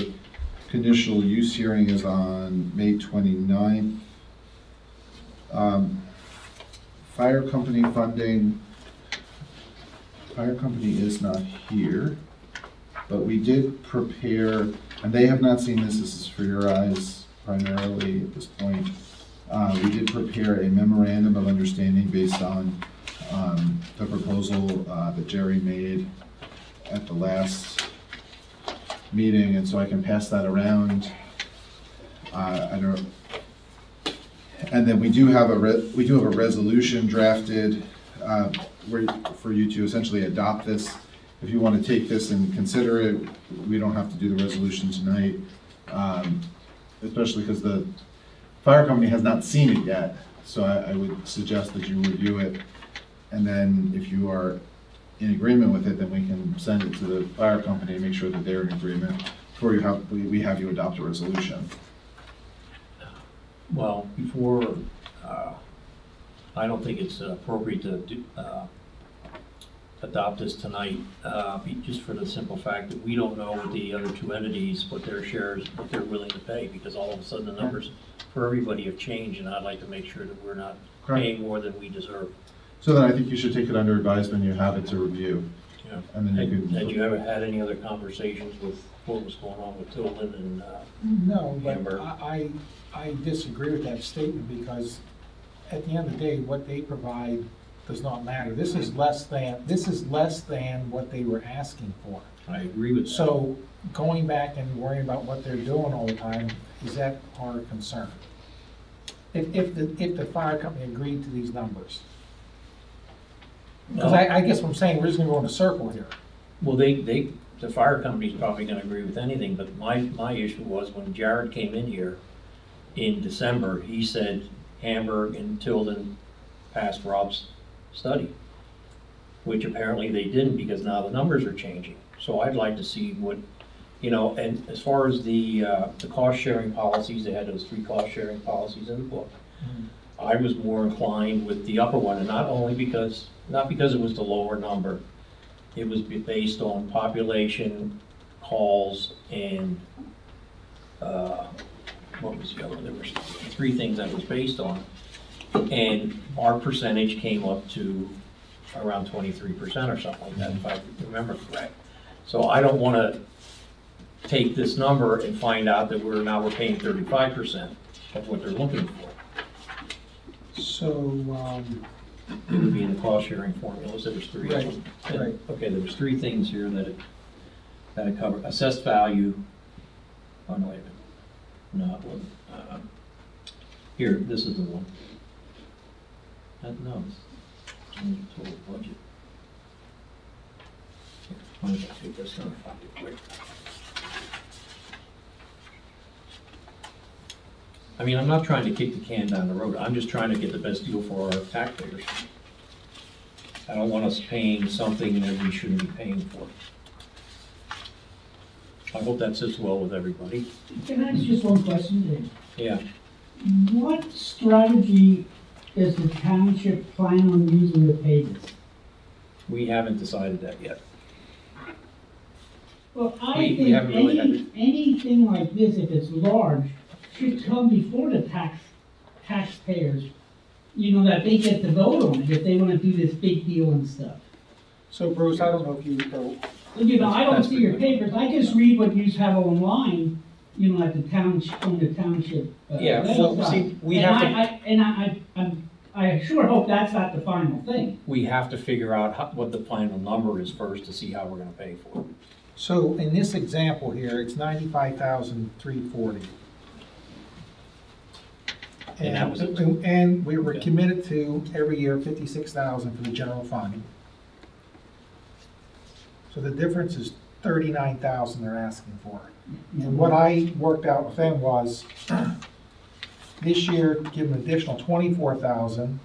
conditional use hearing is on May 29th. Fire company funding, fire company is not here, but we did prepare, and they have not seen this is for your eyes primarily at this point. We did prepare a memorandum of understanding based on the proposal that Jerry made at the last meeting, and so I can pass that around. And then we do have a resolution drafted for you to essentially adopt this. If you want to take this and consider it, we don't have to do the resolution tonight, especially because the fire company has not seen it yet. So I would suggest that you review it, and then if you are in agreement with it, then we can send it to the fire company and make sure that they're in agreement before we have you adopt a resolution. Well, before, I don't think it's appropriate to adopt this tonight, just for the simple fact that we don't know what the other two entities, what their shares, what they're willing to pay, because all of a sudden the numbers for everybody have changed, and I'd like to make sure that we're not paying more than we deserve. So then I think you should take it under advisement, you have it to review. Yeah. And then you can. Had you ever had any other conversations with what was going on with Tilden and No, but Amber? I disagree with that statement, because at the end of the day, what they provide does not matter. This is less than what they were asking for. I agree with that. So going back and worrying about what they're doing all the time, is that our concern? If the fire company agreed to these numbers. Because I guess what I'm saying, we're just gonna go in a circle here. Well, the fire company's probably gonna agree with anything, but my issue was when Jared came in here in December, he said Hamburg and Tilden passed Rob's study, which apparently they didn't, because now the numbers are changing. So I'd like to see what, and as far as the cost sharing policies, they had those 3 cost sharing policies in the book. I was more inclined with the upper one, and not because it was the lower number. It was based on population, calls, and what was the other one? There were 3 things that was based on. And our percentage came up to around 23% or something like that, if I remember correct. So I don't want to take this number and find out that we're paying 35% of what they're looking for. So, It would be in the cost sharing formulas. There was 3 of them. Right. Okay, there was 3 things here that it covered. Assessed value. Oh, no, wait a minute. No, it wasn't. Here, this is the one. No, it's change the total budget. Here, why don't I take this out quick? I mean, I'm not trying to kick the can down the road, I'm just trying to get the best deal for our taxpayers. I don't want us paying something that we shouldn't be paying for. I hope that sits well with everybody. Can I ask just one question, Dave? Yeah. What strategy does the township plan on using to pay this? We haven't decided that yet. Well, I We think haven't really had anything like this, if it's large, should come before the taxpayers. You know, that they get to vote on it if they wanna do this big deal and stuff. So Bruce, I don't know if you know, You know, I don't That's see your pretty papers, I just read what you have online, you know, at the township, on the township. Yeah, so, website. see, we And have to, I sure hope that's not the final thing. we have to figure out what the final number is first to see how we're gonna pay for it. so in this example here, it's 95,340. And that was it. And we were committed to every year 56,000 for the general fund. So the difference is 39,000 they're asking for. And what I worked out with them was, this year, give them an additional 24,000,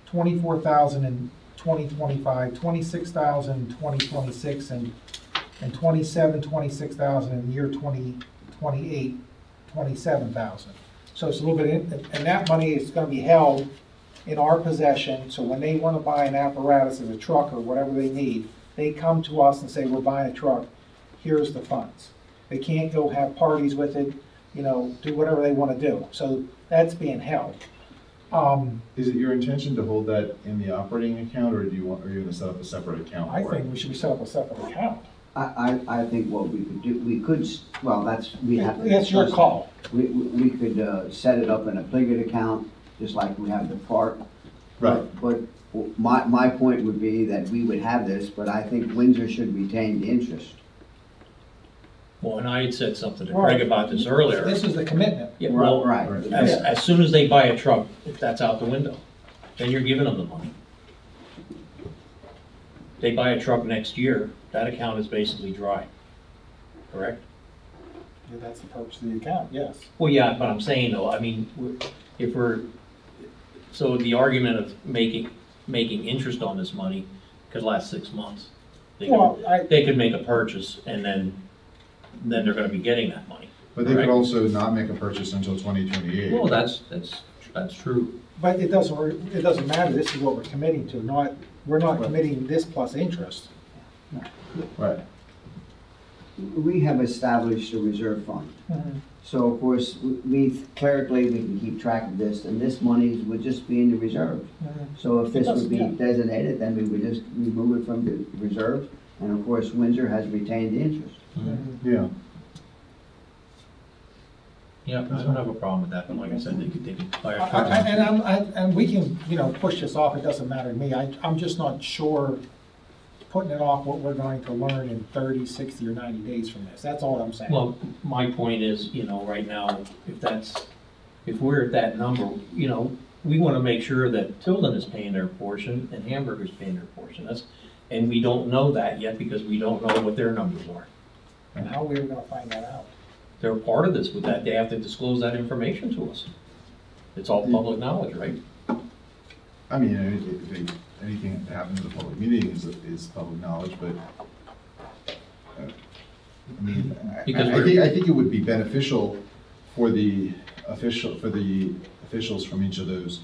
24,000 in 2025, 26,000 in 2026, and 26,000 in the year 2028, 27,000. So it's a little bit, and that money is gonna be held in our possession, so when they wanna buy an apparatus as a truck or whatever they need, they come to us and say, we're buying a truck, here's the funds. They can't go have parties with it, you know, do whatever they wanna do. So that's being held. Is it your intention to hold that in the operating account, or are you gonna set up a separate account I for it? think we should set up a separate account. I think what we could do, we could, well, we have to. That's your discuss call. that. We could set it up in a Pliget account, just like we have the park. Right. But my point would be that we would have this, but I think Windsor should retain the interest. Well, and I had said something to Craig about this earlier. This is the commitment. Yeah, well, Right. as soon as they buy a truck, if that's out the window, then you're giving them the money. They buy a truck next year, that account is basically dry, correct? Yeah, that's the purpose of the account, yes. Well, yeah, but I'm saying though, I mean, so the argument of making interest on this money could last 6 months. They could make a purchase and then they're gonna be getting that money. But they could correct? also not make a purchase until 2028. Well, that's true. But it doesn't matter, this is what we're committing to, we're not committing this plus interest. Right. We have established a reserve fund. So of course, clerically, we can keep track of this, and this money would just be in the reserve. So if this would be designated, then we would just remove it from the reserve, and of course, Windsor has retained the interest. Yeah. Yeah, I don't have a problem with that, but like I said, they could buy a truck. And we can, push this off, it doesn't matter to me, I'm just not sure putting it off what we're going to learn in 30, 60, or 90 days from this, that's all I'm saying. Well, my point is, right now, if we're at that number, we want to make sure that Tilden is paying their portion and Hamburger's paying their portion. And we don't know that yet because we don't know what their numbers are. And how are we gonna find that out? They're part of this with that. They have to disclose that information to us. It's all public knowledge, right? I mean, anything that happens at a public meeting is public knowledge, but I mean, I think it would be beneficial for the officials from each of those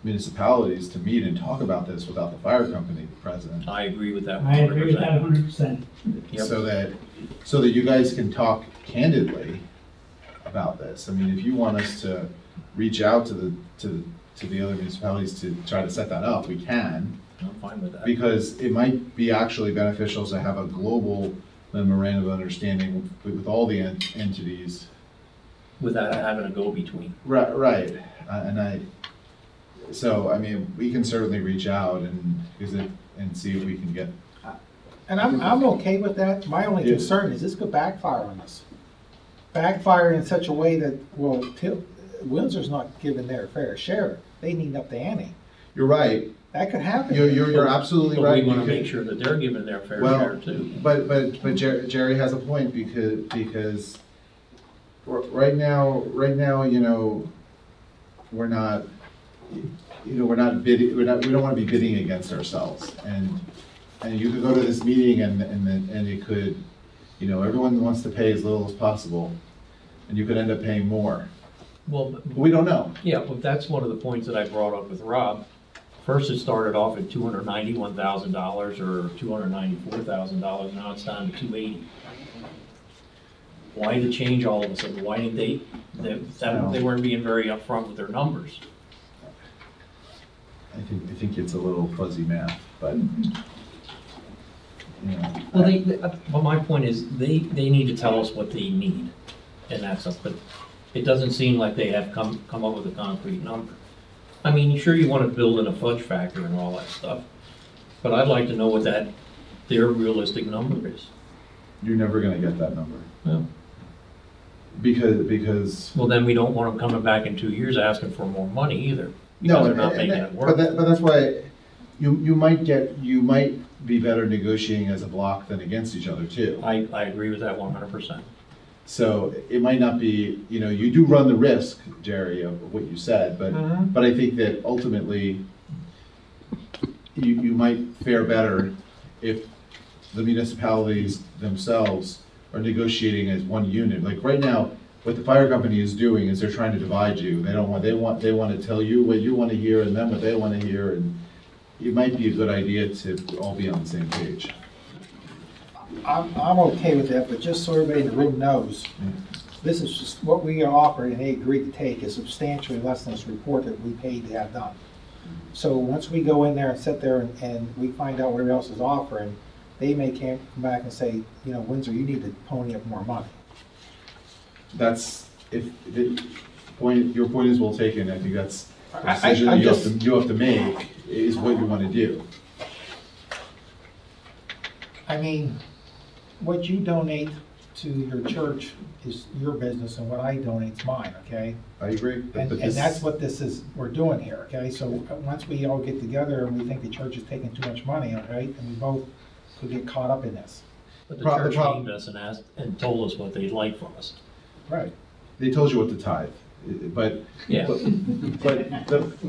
municipalities to meet and talk about this without the fire company president. I agree with that. I agree with that 100%. Yep. So that you guys can talk candidly about this. I mean, if you want us to reach out to the other municipalities to try to set that up, we can. I'm fine with that. Because it might be actually beneficial to have a global memorandum of understanding with all the entities. Without having a go-between. Right. So, I mean, we can certainly reach out and see if we can get. And I'm okay with that, my only concern is this could backfire on us. Backfire in such a way that, Windsor's not giving their fair share, they need up the ante. you're right. That could happen. You're absolutely But right. we want to because- make sure that they're given their fair Well, share too. but Jerry has a point because right now, we're not, we're not bidding, we don't want to be bidding against ourselves. And you could go to this meeting and it could, everyone wants to pay as little as possible, and you could end up paying more. Well, We don't know. yeah, well, that's one of the points that I brought up with Rob. First, it started off at $291,000 or $294,000, now it's down to $280,000. Why the change all of a sudden? Why didn't they weren't being very upfront with their numbers? I think it's a little fuzzy math, but, Well, but my point is, they need to tell us what they need, and that's up, but it doesn't seem like they have come up with a concrete number. I mean, sure, you want to build in a fudge factor and all that stuff, but I'd like to know what their realistic number is. you're never gonna get that number. Yeah. Because. Well, then we don't want them coming back in 2 years asking for more money either, No, because they're not making it work. but that's why you might be better negotiating as a block than against each other too. I agree with that 100%. So it might not be, you do run the risk, Jerry, of what you said, but I think that ultimately you might fare better if the municipalities themselves are negotiating as one unit. Like right now, what the fire company is doing is they're trying to divide you. They want to tell you what you want to hear and them what they want to hear, and it might be a good idea to all be on the same page. I'm okay with that, but just so everybody in the room knows, this is just what we offered and they agreed to take is substantially less than this report that we paid to have done. So once we go in there and sit there and we find out what everybody else is offering, they may come back and say, Windsor, you need to pony up more money. That's, your point is well taken. I think that's a I decision you have to make, is what you want to do. I mean, what you donate to your church is your business and what I donate is mine, okay? I agree. And that's what this is, we're doing here, okay? So once we all get together and we think the church is taking too much money, all right, and we both could get caught up in this. But the church came to us and asked and told us what they'd like from us. Right. They told you what to tithe, but Yeah. but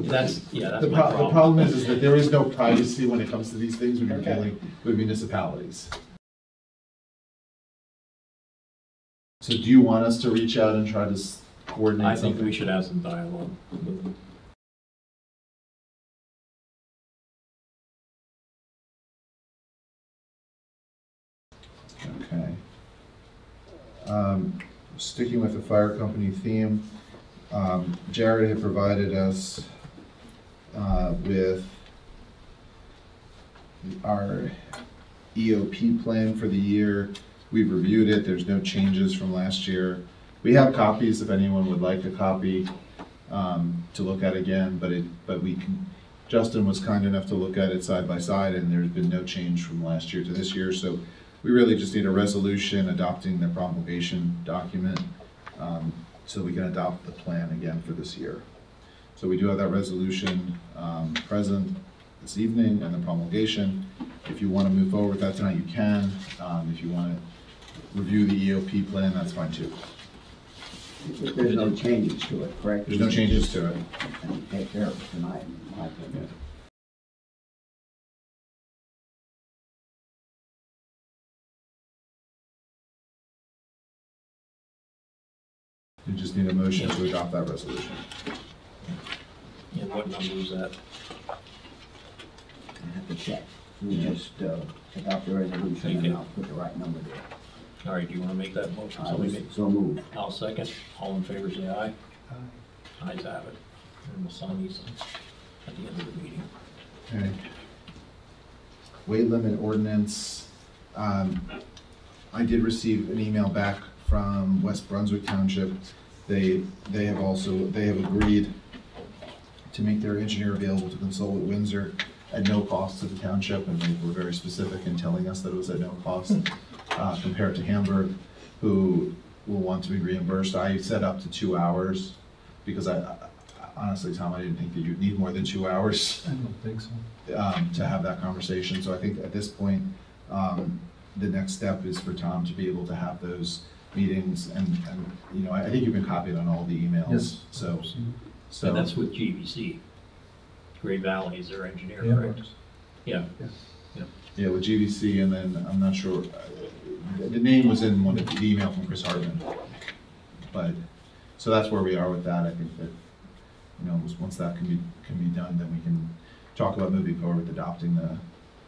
That's my the problem. problem is that there is no privacy when it comes to these things when you're dealing with municipalities. So do you want us to reach out and try to coordinate I think something? we should have some dialogue with them. Okay. Sticking with the fire company theme, Jared had provided us with our EOP plan for the year. We've reviewed it. There's no changes from last year. We have copies if anyone would like a copy to look at again, but Justin was kind enough to look at it side by side, and there's been no change from last year to this year. So we really just need a resolution adopting the promulgation document so we can adopt the plan again for this year. So we do have that resolution present this evening and the promulgation. If you want to move forward with that tonight, you can. If you want to review the EOP plan, that's fine too. There's no changes to it, correct? There's no changes to it. And take care of it tonight, in my opinion. You just need a motion to adopt that resolution. And what number is that? I have to check. We just adopt the resolution and I'll put the right number there. All right, do you want to make that motion? So move. I'll second. All in favor, say aye. Ayes have it. And we'll sign these at the end of the meeting. Okay. Weight limit ordinance. I did receive an email back from West Brunswick Township. They have agreed to make their engineer available to consult with Windsor at no cost to the township, and they were very specific in telling us that it was at no cost compared to Hamburg, who will want to be reimbursed. I said up to 2 hours because honestly, Tom, I didn't think that you'd need more than 2 hours I don't think so. to have that conversation. So I think at this point, the next step is for Tom to be able to have those meetings, and you know, I think you've been copied on all the emails. Yes. So And that's with GVC. Great Valley is their engineer, Yeah. correct? Yeah. yeah, with GVC, and then I'm not sure, the name was in one of the email from Chris Hartman. But, so that's where we are with that. I think that, you know, once that can be done, then we can talk about moving forward with adopting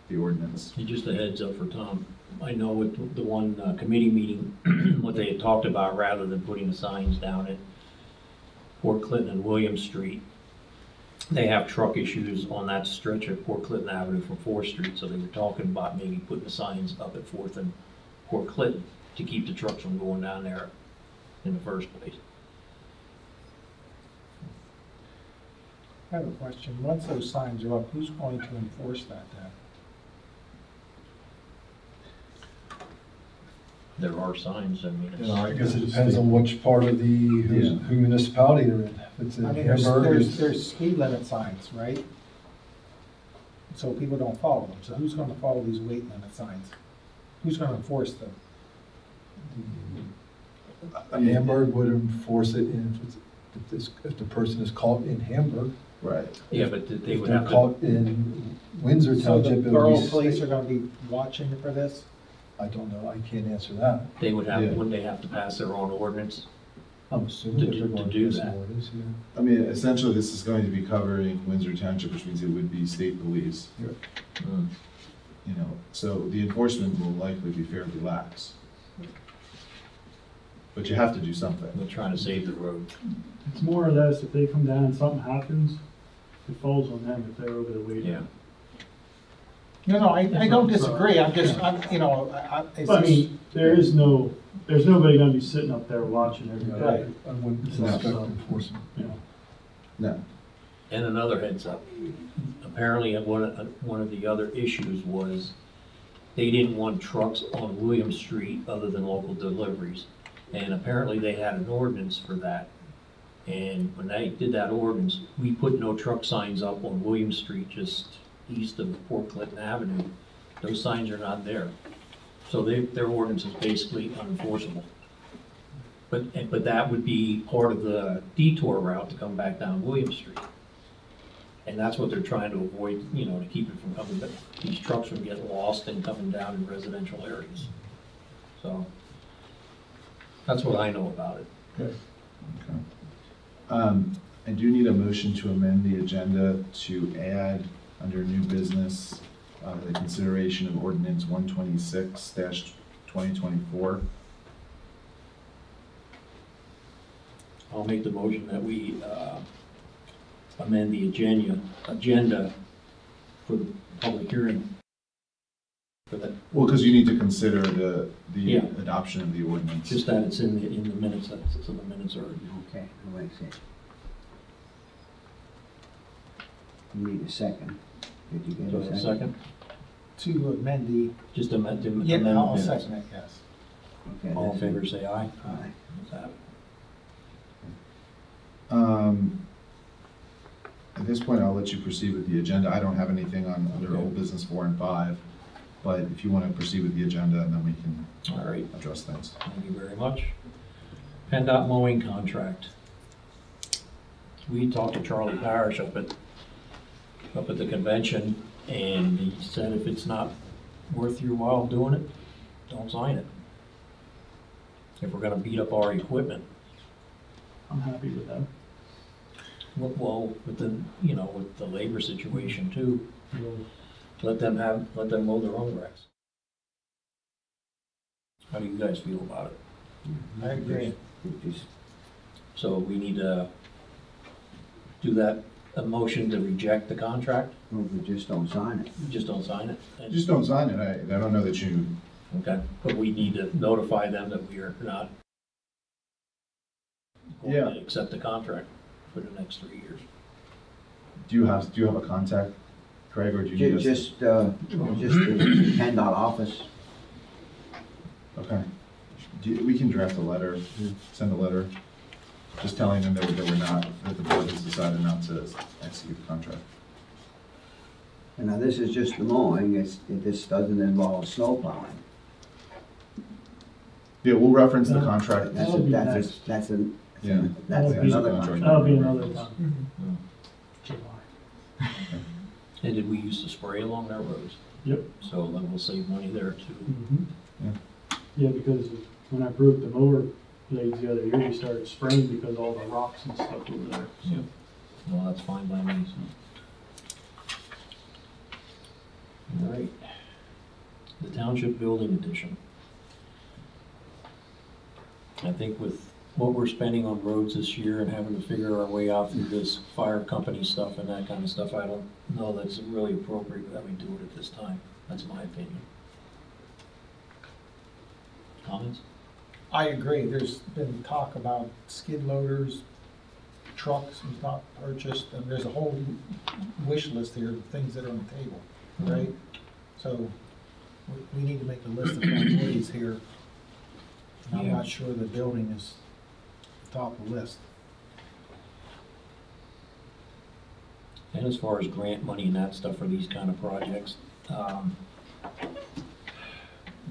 the ordinance. And just a heads up for Tom, I know with the one committee meeting, what they had talked about, rather than putting the signs down at Port Clinton and William Street, they have truck issues on that stretch of Port Clinton Avenue from 4th Street, so they were talking about maybe putting the signs up at 4th and Port Clinton to keep the trucks from going down there in the first place. I have a question. Once those signs are up, who's going to enforce that then? There are signs, I mean, You know, I it's, guess it depends on which part of the, who municipality they're in. If it's in I mean, Hamburg, there's speed limit signs, right? So people don't follow them. So who's gonna follow these weight limit signs? Who's gonna enforce them? Hamburg would enforce it if the person is caught in Hamburg. Right. yeah, but they If would they're have to, caught in Windsor So the Township, it borough would police be, are gonna be watching for this? I don't know, I can't answer that. they would have, Yeah. wouldn't they have to pass their own ordinance? I'm assuming To that do- they're to going do to that. ordinance, yeah. I mean, essentially, this is going to be covering Windsor Township, which means it would be state police. Mm. You know, so the enforcement will likely be fairly lax. But you have to do something. They're trying to save the road. It's more or less if they come down and something happens, it falls on them if they're over the weight. Yeah. No, I don't disagree. I'm just, you know, it's But I just- mean, there's nobody gonna be sitting up there watching every Right. day. I wouldn't No. suspect enforcement. You know, No. And another heads up, apparently one of the other issues was they didn't want trucks on William Street other than local deliveries. And apparently they had an ordinance for that. And when they did that ordinance, we put no truck signs up on William Street, just east of Port Clinton Avenue. Those signs are not there. So their ordinance is basically unenforceable. But that would be part of the detour route to come back down William Street. And that's what they're trying to avoid, you know, to keep it from coming, these trucks from getting lost and coming down in residential areas. So, that's what I know about it. Okay. I do need a motion to amend the agenda to add under new business, the consideration of ordinance 126-2024. I'll make the motion that we amend the agenda for the public hearing. For that, Well, because you need to consider the Yeah. adoption of the ordinance. just that it's in the minutes, so the minutes are, Okay, wait a second. You need a second. Did you do I get have a a second? second? to amend the, Just amend the yeah, I'll minutes. second it, yes. Okay, All in that's- favor, say aye. Aye. Ayes have it. At this point, I'll let you proceed with the agenda. I don't have anything on under Okay. old business 4 and 5, but if you want to proceed with the agenda, and then we can All right. address things. Thank you very much. PennDOT mowing contract. We talked to Charlie Parrish up at the convention, and he said if it's not worth your while doing it, don't sign it. If we're gonna beat up our equipment, I'm happy with that. well, with the, you know, with the labor situation too, let them mow their own grass. How do you guys feel about it? I agree. It just- So we need to do that, a motion to reject the contract, Well, we just don't sign it. just don't sign it? Just don't sign it. I don't know that you, Okay, but we need to notify them that we are not going Yeah. to accept the contract for the next 3 years. do you have a contact, Craig, or do you need us? Just the PennDOT office. Okay. We can draft a letter, send a letter just telling them that we're not, that the board has decided not to execute the contract. And now this is just the mowing, this doesn't involve snow plowing. Yeah, we'll reference the contract. That'll be next. That's Yeah. another Contract. contract. That'll be another time. July. And did we used to spray along their roads? Yep. So then we'll save money there too. Yeah, because when I broke the mower blades the other year, we started spraying because all the rocks and stuff over there. Yeah. Well, that's fine by me, so. All right. The Township Building Edition. I think with what we're spending on roads this year and having to figure our way out through this fire company stuff and that kind of stuff, I don't know that's really appropriate that we do it at this time. That's my opinion. Comments? I agree, there's been talk about skid loaders, trucks and not purchased, and there's a whole wish list here of things that are on the table, right? So, we need to make a list of priorities here. I'm Yeah. not sure the building is top of the list. And as far as grant money and that stuff for these kind of projects,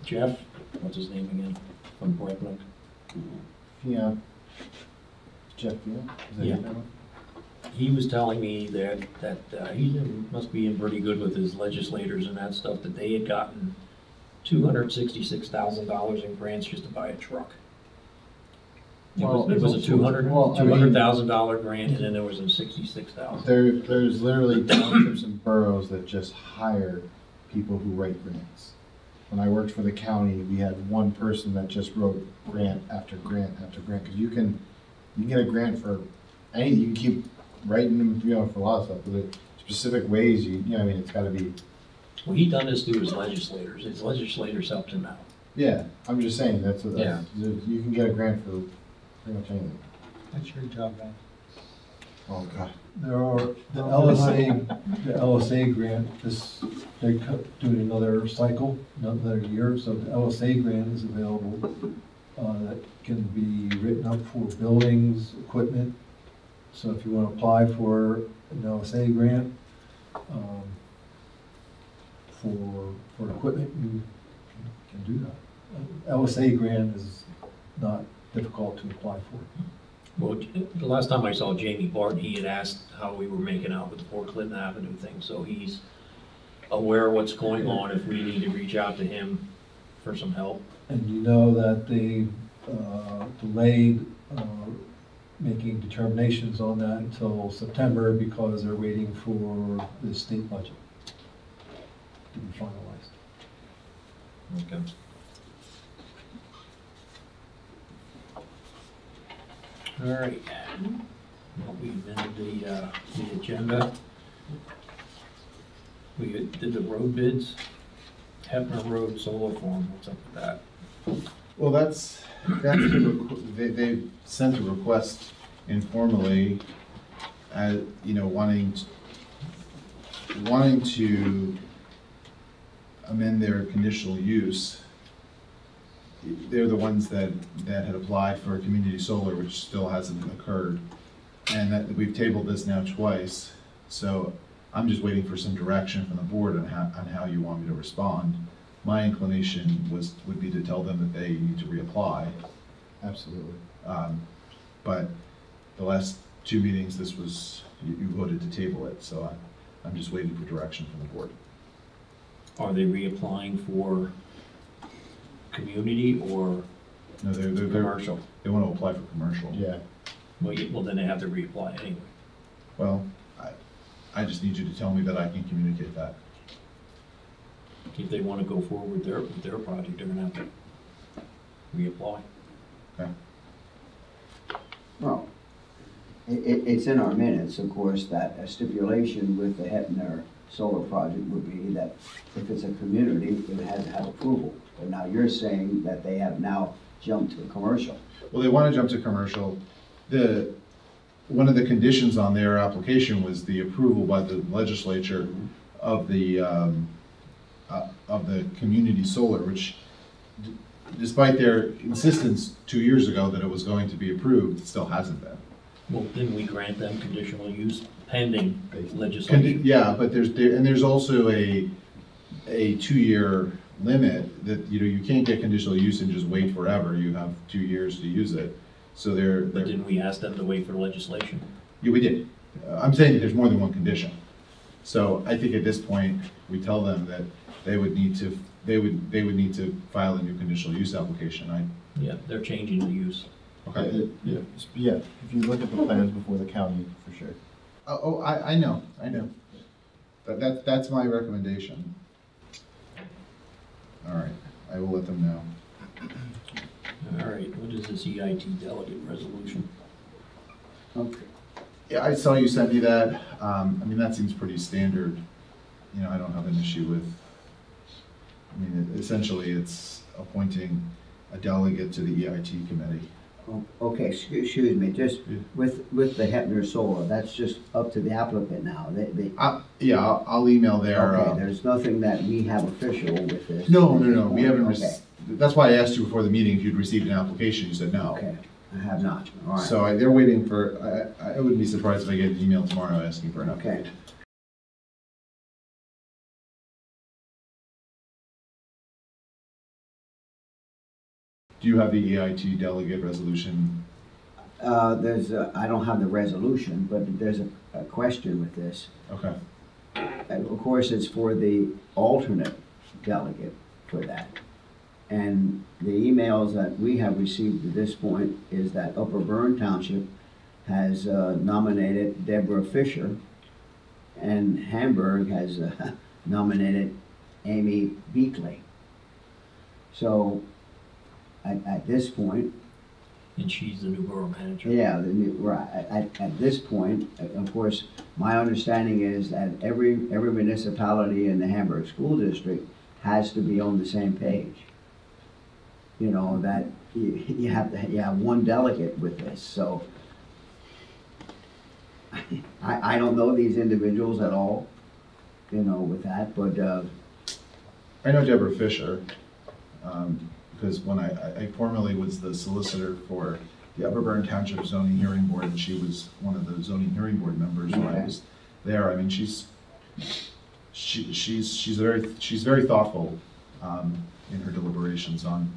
Jeff, what's his name again, from Brecknock? Yeah. Jeff, yeah? Is that Yeah. your name? He was telling me that he must be in pretty good with his legislators and that stuff, that they had gotten $266,000 in grants just to buy a truck. It was a $200,000 grant, and then there was a $66,000. There's literally townships and boroughs that just hire people who write grants. When I worked for the county, we had one person that just wrote grant after grant after grant, because you can get a grant for anything. You can keep writing them, for a lot of stuff, but there are specific ways I mean, it's gotta be. Well, he done this through his legislators. His legislators helped him out. Yeah, I'm just saying, Yeah. you can get a grant for pretty much anything. That's your job, man. Oh, God. There are, the LSA grant, they're doing another cycle, another year, so the LSA grant is available, that can be written up for buildings, equipment. So if you want to apply for an LSA grant, for equipment, you can do that. LSA grant is not difficult to apply for. Well, the last time I saw Jamie Barton, he had asked how we were making out with the Fort Clinton Avenue thing, so he's aware of what's going on if we need to reach out to him for some help. And you know that they delayed making determinations on that until September because they're waiting for the state budget to be finalized. Okay. All right. Well, we amended the agenda. We did the road bids. Hefner Road Solar Farm, what's up with that? Well, that's they sent a request informally, wanting to amend their conditional use. They're the ones that had applied for community solar, which still hasn't occurred, and that we've tabled this now twice. So I'm just waiting for some direction from the board on how you want me to respond. My inclination would be to tell them that they need to reapply. Absolutely. But the last two meetings, you voted to table it, so I'm just waiting for direction from the board. Are they reapplying for community or No, they're commercial? They want to apply for commercial. Yeah. Well, then they have to reapply anyway. Well, I just need you to tell me that I can communicate that. If they want to go forward with their project, they're gonna have to reapply. Okay. Well, it's in our minutes, of course, that a stipulation with the Hefner solar project would be that if it's a community, it has to have approval. But now you're saying that they have now jumped to commercial. Well, they want to jump to commercial. One of the conditions on their application was the approval by the legislature of the community solar, which despite their insistence 2 years ago that it was going to be approved, it still hasn't been. Well, didn't we grant them conditional use pending legislation? Yeah, but there's also a 2-year limit that, you can't get conditional use and just wait forever. You have 2 years to use it. So But didn't we ask them to wait for legislation? Yeah, we did. I'm saying that there's more than one condition. So I think at this point, we tell them that they would need to file a new conditional use application. Yeah, they're changing the use. Okay. Yeah, if you look at the plans before the county, for sure. I know. But that's my recommendation. All right, I will let them know. All right, what is this EIT delegate resolution? Okay. Yeah, I saw you sent me that. That seems pretty standard. I don't have an issue with, essentially it's appointing a delegate to the EIT committee. Okay, excuse me, just with the Hepner Solar, that's just up to the applicant now. Yeah, I'll email their. Okay, there's nothing that we have official with this. No, we haven't. Okay. That's why I asked you before the meeting if you'd received an application. You said no. Okay, I have not. All right. So they're waiting for. I wouldn't be surprised if I get an email tomorrow asking for an update. Okay. Do you have the EIT delegate resolution? I don't have the resolution, but there's a question with this. Okay. And of course, it's for the alternate delegate for that. And the emails that we have received at this point is that Upper Bern Township has nominated Deborah Fisher, and Hamburg has nominated Amy Beakley. So, at this point, And she's the new borough manager. yeah, right. At this point, of course, my understanding is that every municipality in the Hamburg School District has to be on the same page. That you have one delegate with this. So I don't know these individuals at all, with that, but I know Deborah Fisher, because when I formerly was the solicitor for the Upper Bern Township Zoning Hearing Board, and she was one of the zoning hearing board members when I was there. She's very thoughtful in her deliberations on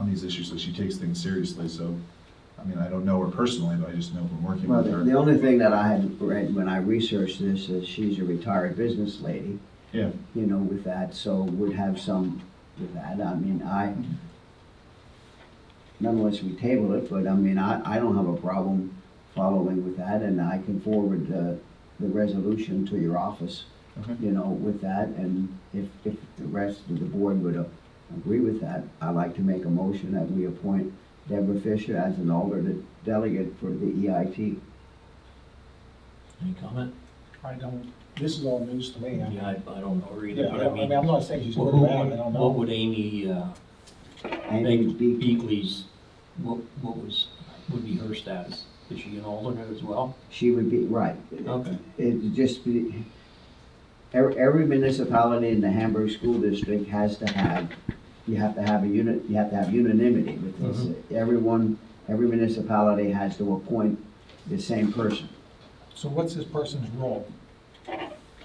these issues, so she takes things seriously. So, I don't know her personally, but I just know from working with her. The only thing that I had read when I researched this is she's a retired business lady. Yeah. With that, so would have some with that. Nonetheless, we table it, but I don't have a problem following with that, and I can forward the resolution to your office, Okay. With that, and if the rest of the board would agree with that, I'd like to make a motion that we appoint Deborah Fisher as an alternate delegate for the EIT. Any comment? I don't, this is all news to me. Yeah, I don't know her either, Yeah, but I mean. I'm not saying she's what- good or bad, I don't know. What would Amy, Beakley's, would be her status? Is she an alternate as well? She would be, right. Okay. It just be, every municipality in the Hamburg School District has to have, you have to have unanimity with this. Mm-hmm. Every municipality has to appoint the same person. So what's this person's role?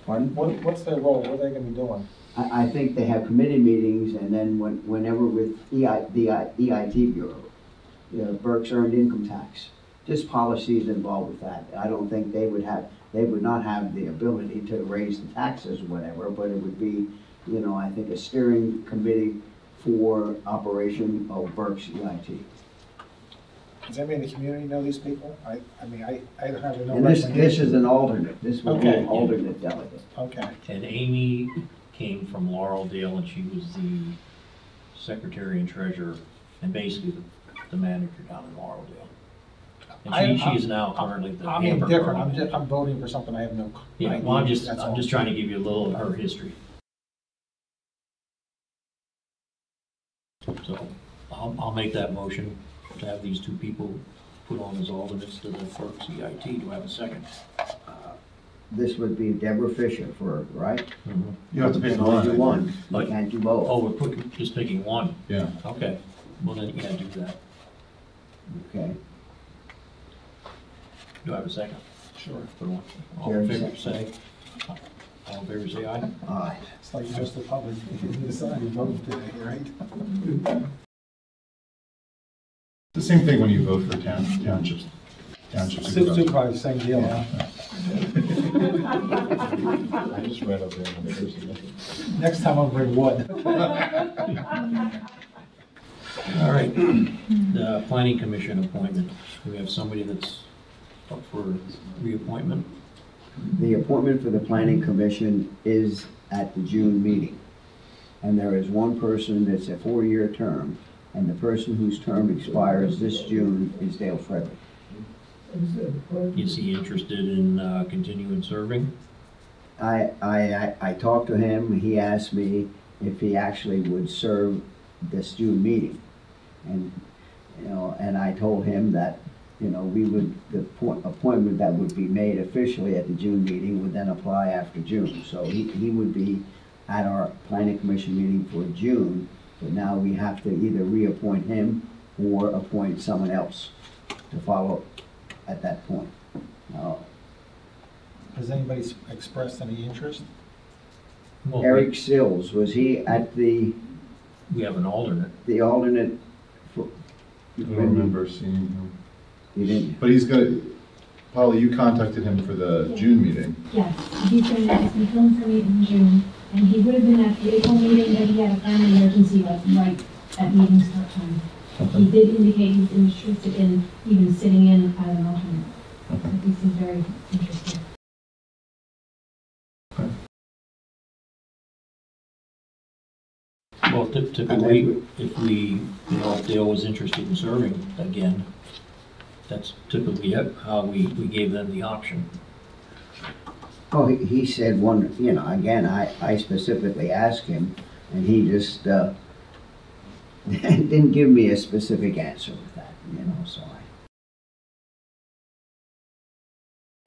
Pardon? What's their role? What are they gonna be doing? I think they have committee meetings, and then whenever with the EIT Bureau, Berks earned income tax, just policies involved with that. I don't think they would not have the ability to raise the taxes or whatever, but it would be, I think a steering committee for operation of Berks EIT. Does anybody in the community know these people? I don't have no And this recommendation. is an alternate, this would be an Okay. alternate delegate. Okay. And Amy came from Laureldale, and she was the secretary and treasurer, and basically the manager down in Laureldale. And she is now currently the I'm Hamburg indifferent, borough manager. I'm voting for something I have no Yeah, idea. well, I'm That's just all. trying to give you a little of her history. So I'll make that motion to have these two people put on as alternates to the Berks EIT. Do I have a second? This would be Deborah Fisher right? You have to pick You only do one. one, you Like- can't do both. Oh, just picking one. Yeah. Okay. Well, then, yeah, do that. Okay. Do I have a second? Sure. Put one. All in favor, say. All in favor, say aye. Aye. It's like just the public decided to vote today, right? The same thing when you vote for townships. Supervisor. Supervisor, same deal, huh? I just read up there. Next time I'll bring wood. All right, the planning commission appointment. We have somebody that's up for reappointment. The appointment for the planning commission is at the June meeting. And there is one person that's a 4-year term, and the person whose term expires this June is Dale Frederick. Is he interested in continuing serving? I talked to him, he asked me if he actually would serve this June meeting. And, you know, and I told him that, you know, the appointment that would be made officially at the June meeting would then apply after June. So he would be at our planning commission meeting for June, but now we have to either reappoint him or appoint someone else to follow at that point. Has anybody expressed any interest? Well, Eric Sills, was he at we have an alternate. the alternate? I don't remember seeing him. You didn't? But he's got, Polly, you contacted him for the June meeting. Yes, he's been confirmed for me in June, and he would have been at the April meeting, but he had a family emergency like right at meeting start time. He did indicate he's interested in even sitting in as an alternate. So he seems very interested. Well, typically, if if Dale was interested in serving again, that's typically how we gave them the option. Oh, he said one, you know, again, I specifically asked him, and he just didn't give me a specific answer with that, you know, so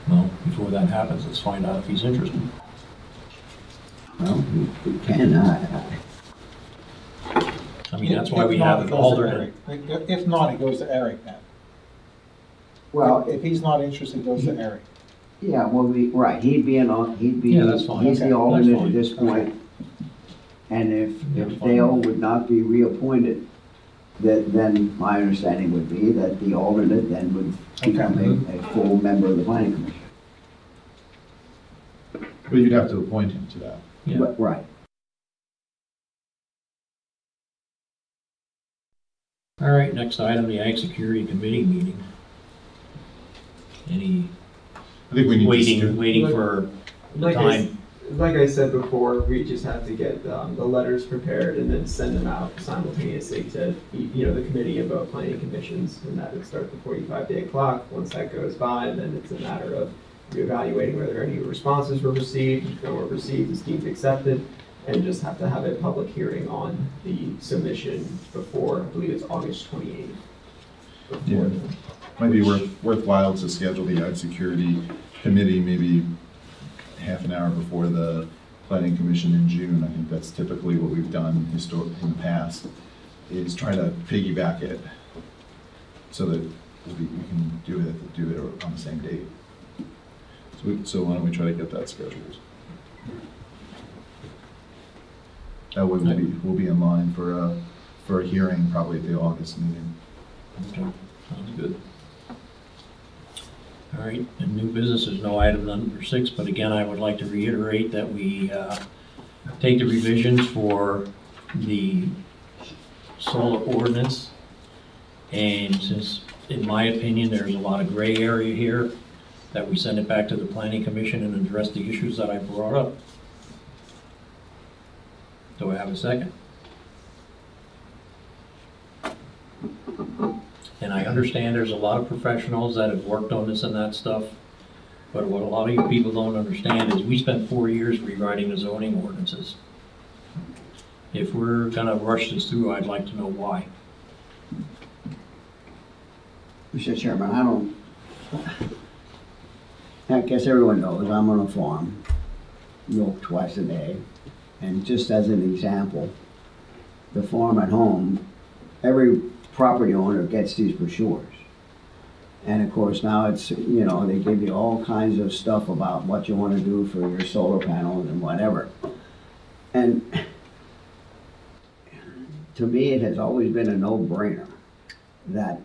Well, before that happens, let's find out if he's interested. well, we can, I mean, that's why we have an alternate. If not, it goes to Eric then. well, If he's not interested, it goes to Eric. yeah, well, right, he'd be, Yeah, that's fine. he's Okay, the alternate that's at this fine. point. And if That's fine. Dale would not be reappointed, then my understanding would be that the alternate then would become a full member of the planning commission. But you'd have to appoint him to that. Yeah. But, right. All right, next item, the Ag Security Committee meeting. Any I think we need to. waiting for the Like time? Like I said before, we just have to get the letters prepared and then send them out simultaneously to, the committee of both planning commissions, and that would start the 45-day clock. Once that goes by, then it's a matter of reevaluating whether any responses were received, if no were received, is deemed accepted, and just have to have a public hearing on the submission before, I believe it's August 28th. Yeah. Might be worthwhile to schedule the Ag Security Committee maybe half an hour before the Planning Commission in June. I think that's typically what we've done in the past, is try to piggyback it so that we can do it on the same date. So why don't we try to get that scheduled? That way we'll be in line for a hearing probably at the August meeting. Okay, sounds good. All right, and new business is no item number 6, but again, I would like to reiterate that we take the revisions for the solar ordinance. And since, in my opinion, there's a lot of gray area here, that we send it back to the Planning Commission and address the issues that I brought up. Do I have a second? And I understand there's a lot of professionals that have worked on this and that stuff, but what a lot of you people don't understand is we spent 4 years rewriting the zoning ordinances. If we're gonna rush this through, I'd like to know why. Mr. Chairman, I guess everyone knows I'm on a farm, milk twice a day, and just as an example, the farm at home every property owner gets these brochures. And of course, now it's, you know, they give you all kinds of stuff about what you want to do for your solar panels and whatever. And to me, it has always been a no-brainer that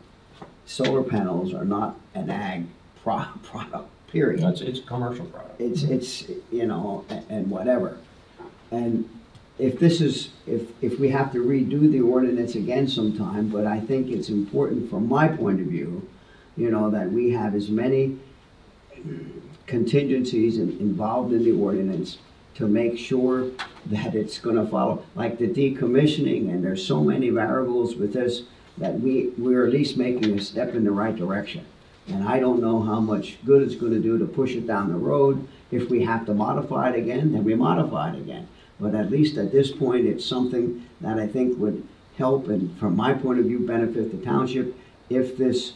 solar panels are not an ag product, period. It's a commercial product. It's, you know, and whatever. And if this is, if we have to redo the ordinance again sometime, but I think it's important from my point of view, you know, that we have as many contingencies involved in the ordinance to make sure that it's gonna follow, like the decommissioning, and there's so many variables with this, that we're at least making a step in the right direction. And I don't know how much good it's gonna do to push it down the road. If we have to modify it again, then we modify it again. But at least at this point, it's something that I think would help, and from my point of view, benefit the township if this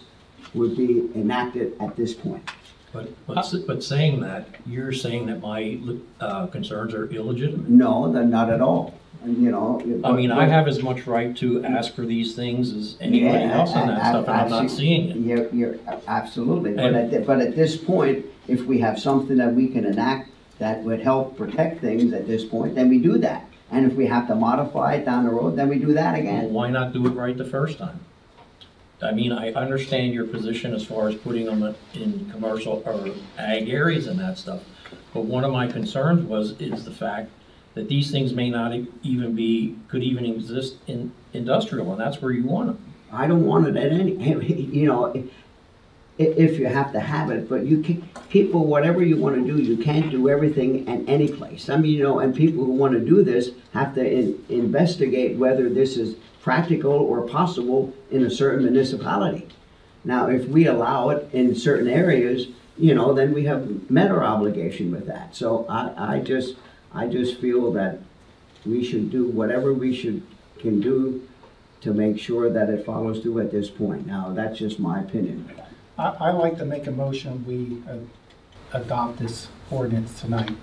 would be enacted at this point. But saying that, you're saying that my concerns are illegitimate? No, they're not at all. You know. I mean, I have as much right to ask for these things as anybody else on that stuff, and I'm not seeing it. You're absolutely. But at this point, if we have something that we can enact that would help protect things at this point, then we do that. And if we have to modify it down the road, then we do that again. Well, why not do it right the first time? I mean, I understand your position as far as putting them in commercial or ag areas and that stuff. But one of my concerns is the fact that these things may not even could even exist in industrial, and that's where you want them. I don't want it at any, you know, if you have to have it, but you can, people, whatever you want to do, you can't do everything in any place. I mean, you know, and people who want to do this have to investigate whether this is practical or possible in a certain municipality. Now, if we allow it in certain areas, you know, then we have met our obligation with that. So I just feel that we should do whatever we can do to make sure that it follows through at this point. Now, that's just my opinion. I'd like to make a motion, we adopt this ordinance tonight.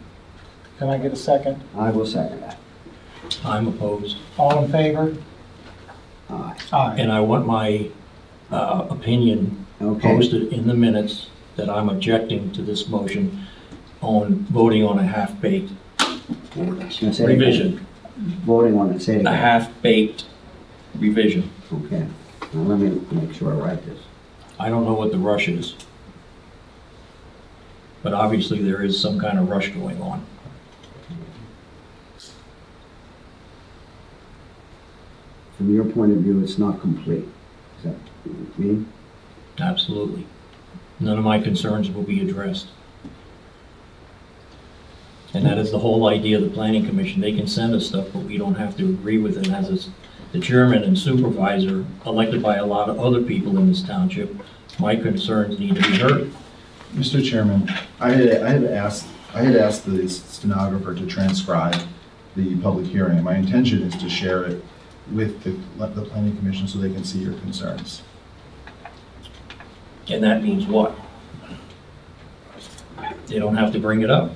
Can I get a second? I will second that. I'm opposed. All in favor? Aye. Aye. And I want my opinion posted in the minutes that I'm objecting to this motion on voting on a half-baked ordinance. Revision. Voting on it, say it again. A half-baked revision. Okay. Now let me make sure I write this. I don't know what the rush is, but obviously there is some kind of rush going on. From your point of view, it's not complete. Is that what you mean? Absolutely. None of my concerns will be addressed. And that is the whole idea of the Planning Commission. They can send us stuff, but we don't have to agree with it. As the chairman and supervisor, elected by a lot of other people in this township, my concerns need to be heard. Mr. Chairman, I had asked the stenographer to transcribe the public hearing. My intention is to share it with the Planning Commission so they can see your concerns. And that means what? They don't have to bring it up.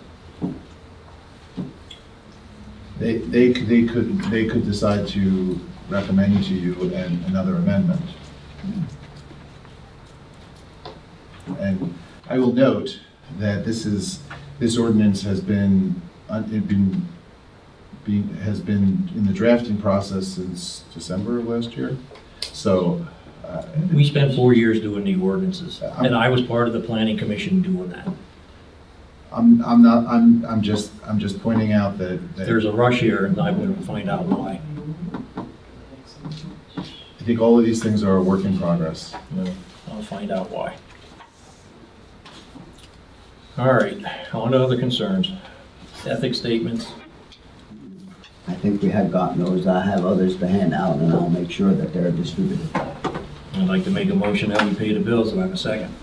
They could decide to recommend to you another amendment. And I will note that this ordinance has been in the drafting process since December of last year. So we spent 4 years doing the ordinances, and I was part of the Planning Commission doing that. I'm just pointing out that there's a rush here, and I'm going to find out why. I think all of these things are a work in progress. No, I'll find out why. All right, on to other concerns. Ethics statements. I think we have gotten those. I have others to hand out, and I'll make sure that they're distributed. I'd like to make a motion that we pay the bills. Do I have a second?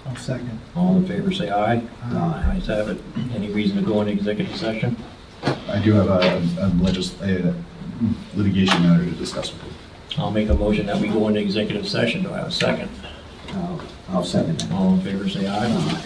I'll second. All in favor, say aye. Aye. Ayes have it. Any reason to go into executive session? I do have a litigation matter to discuss with you. I'll make a motion that we go into executive session. Do I have a second? I'll second that. All in favor, say aye. Aye.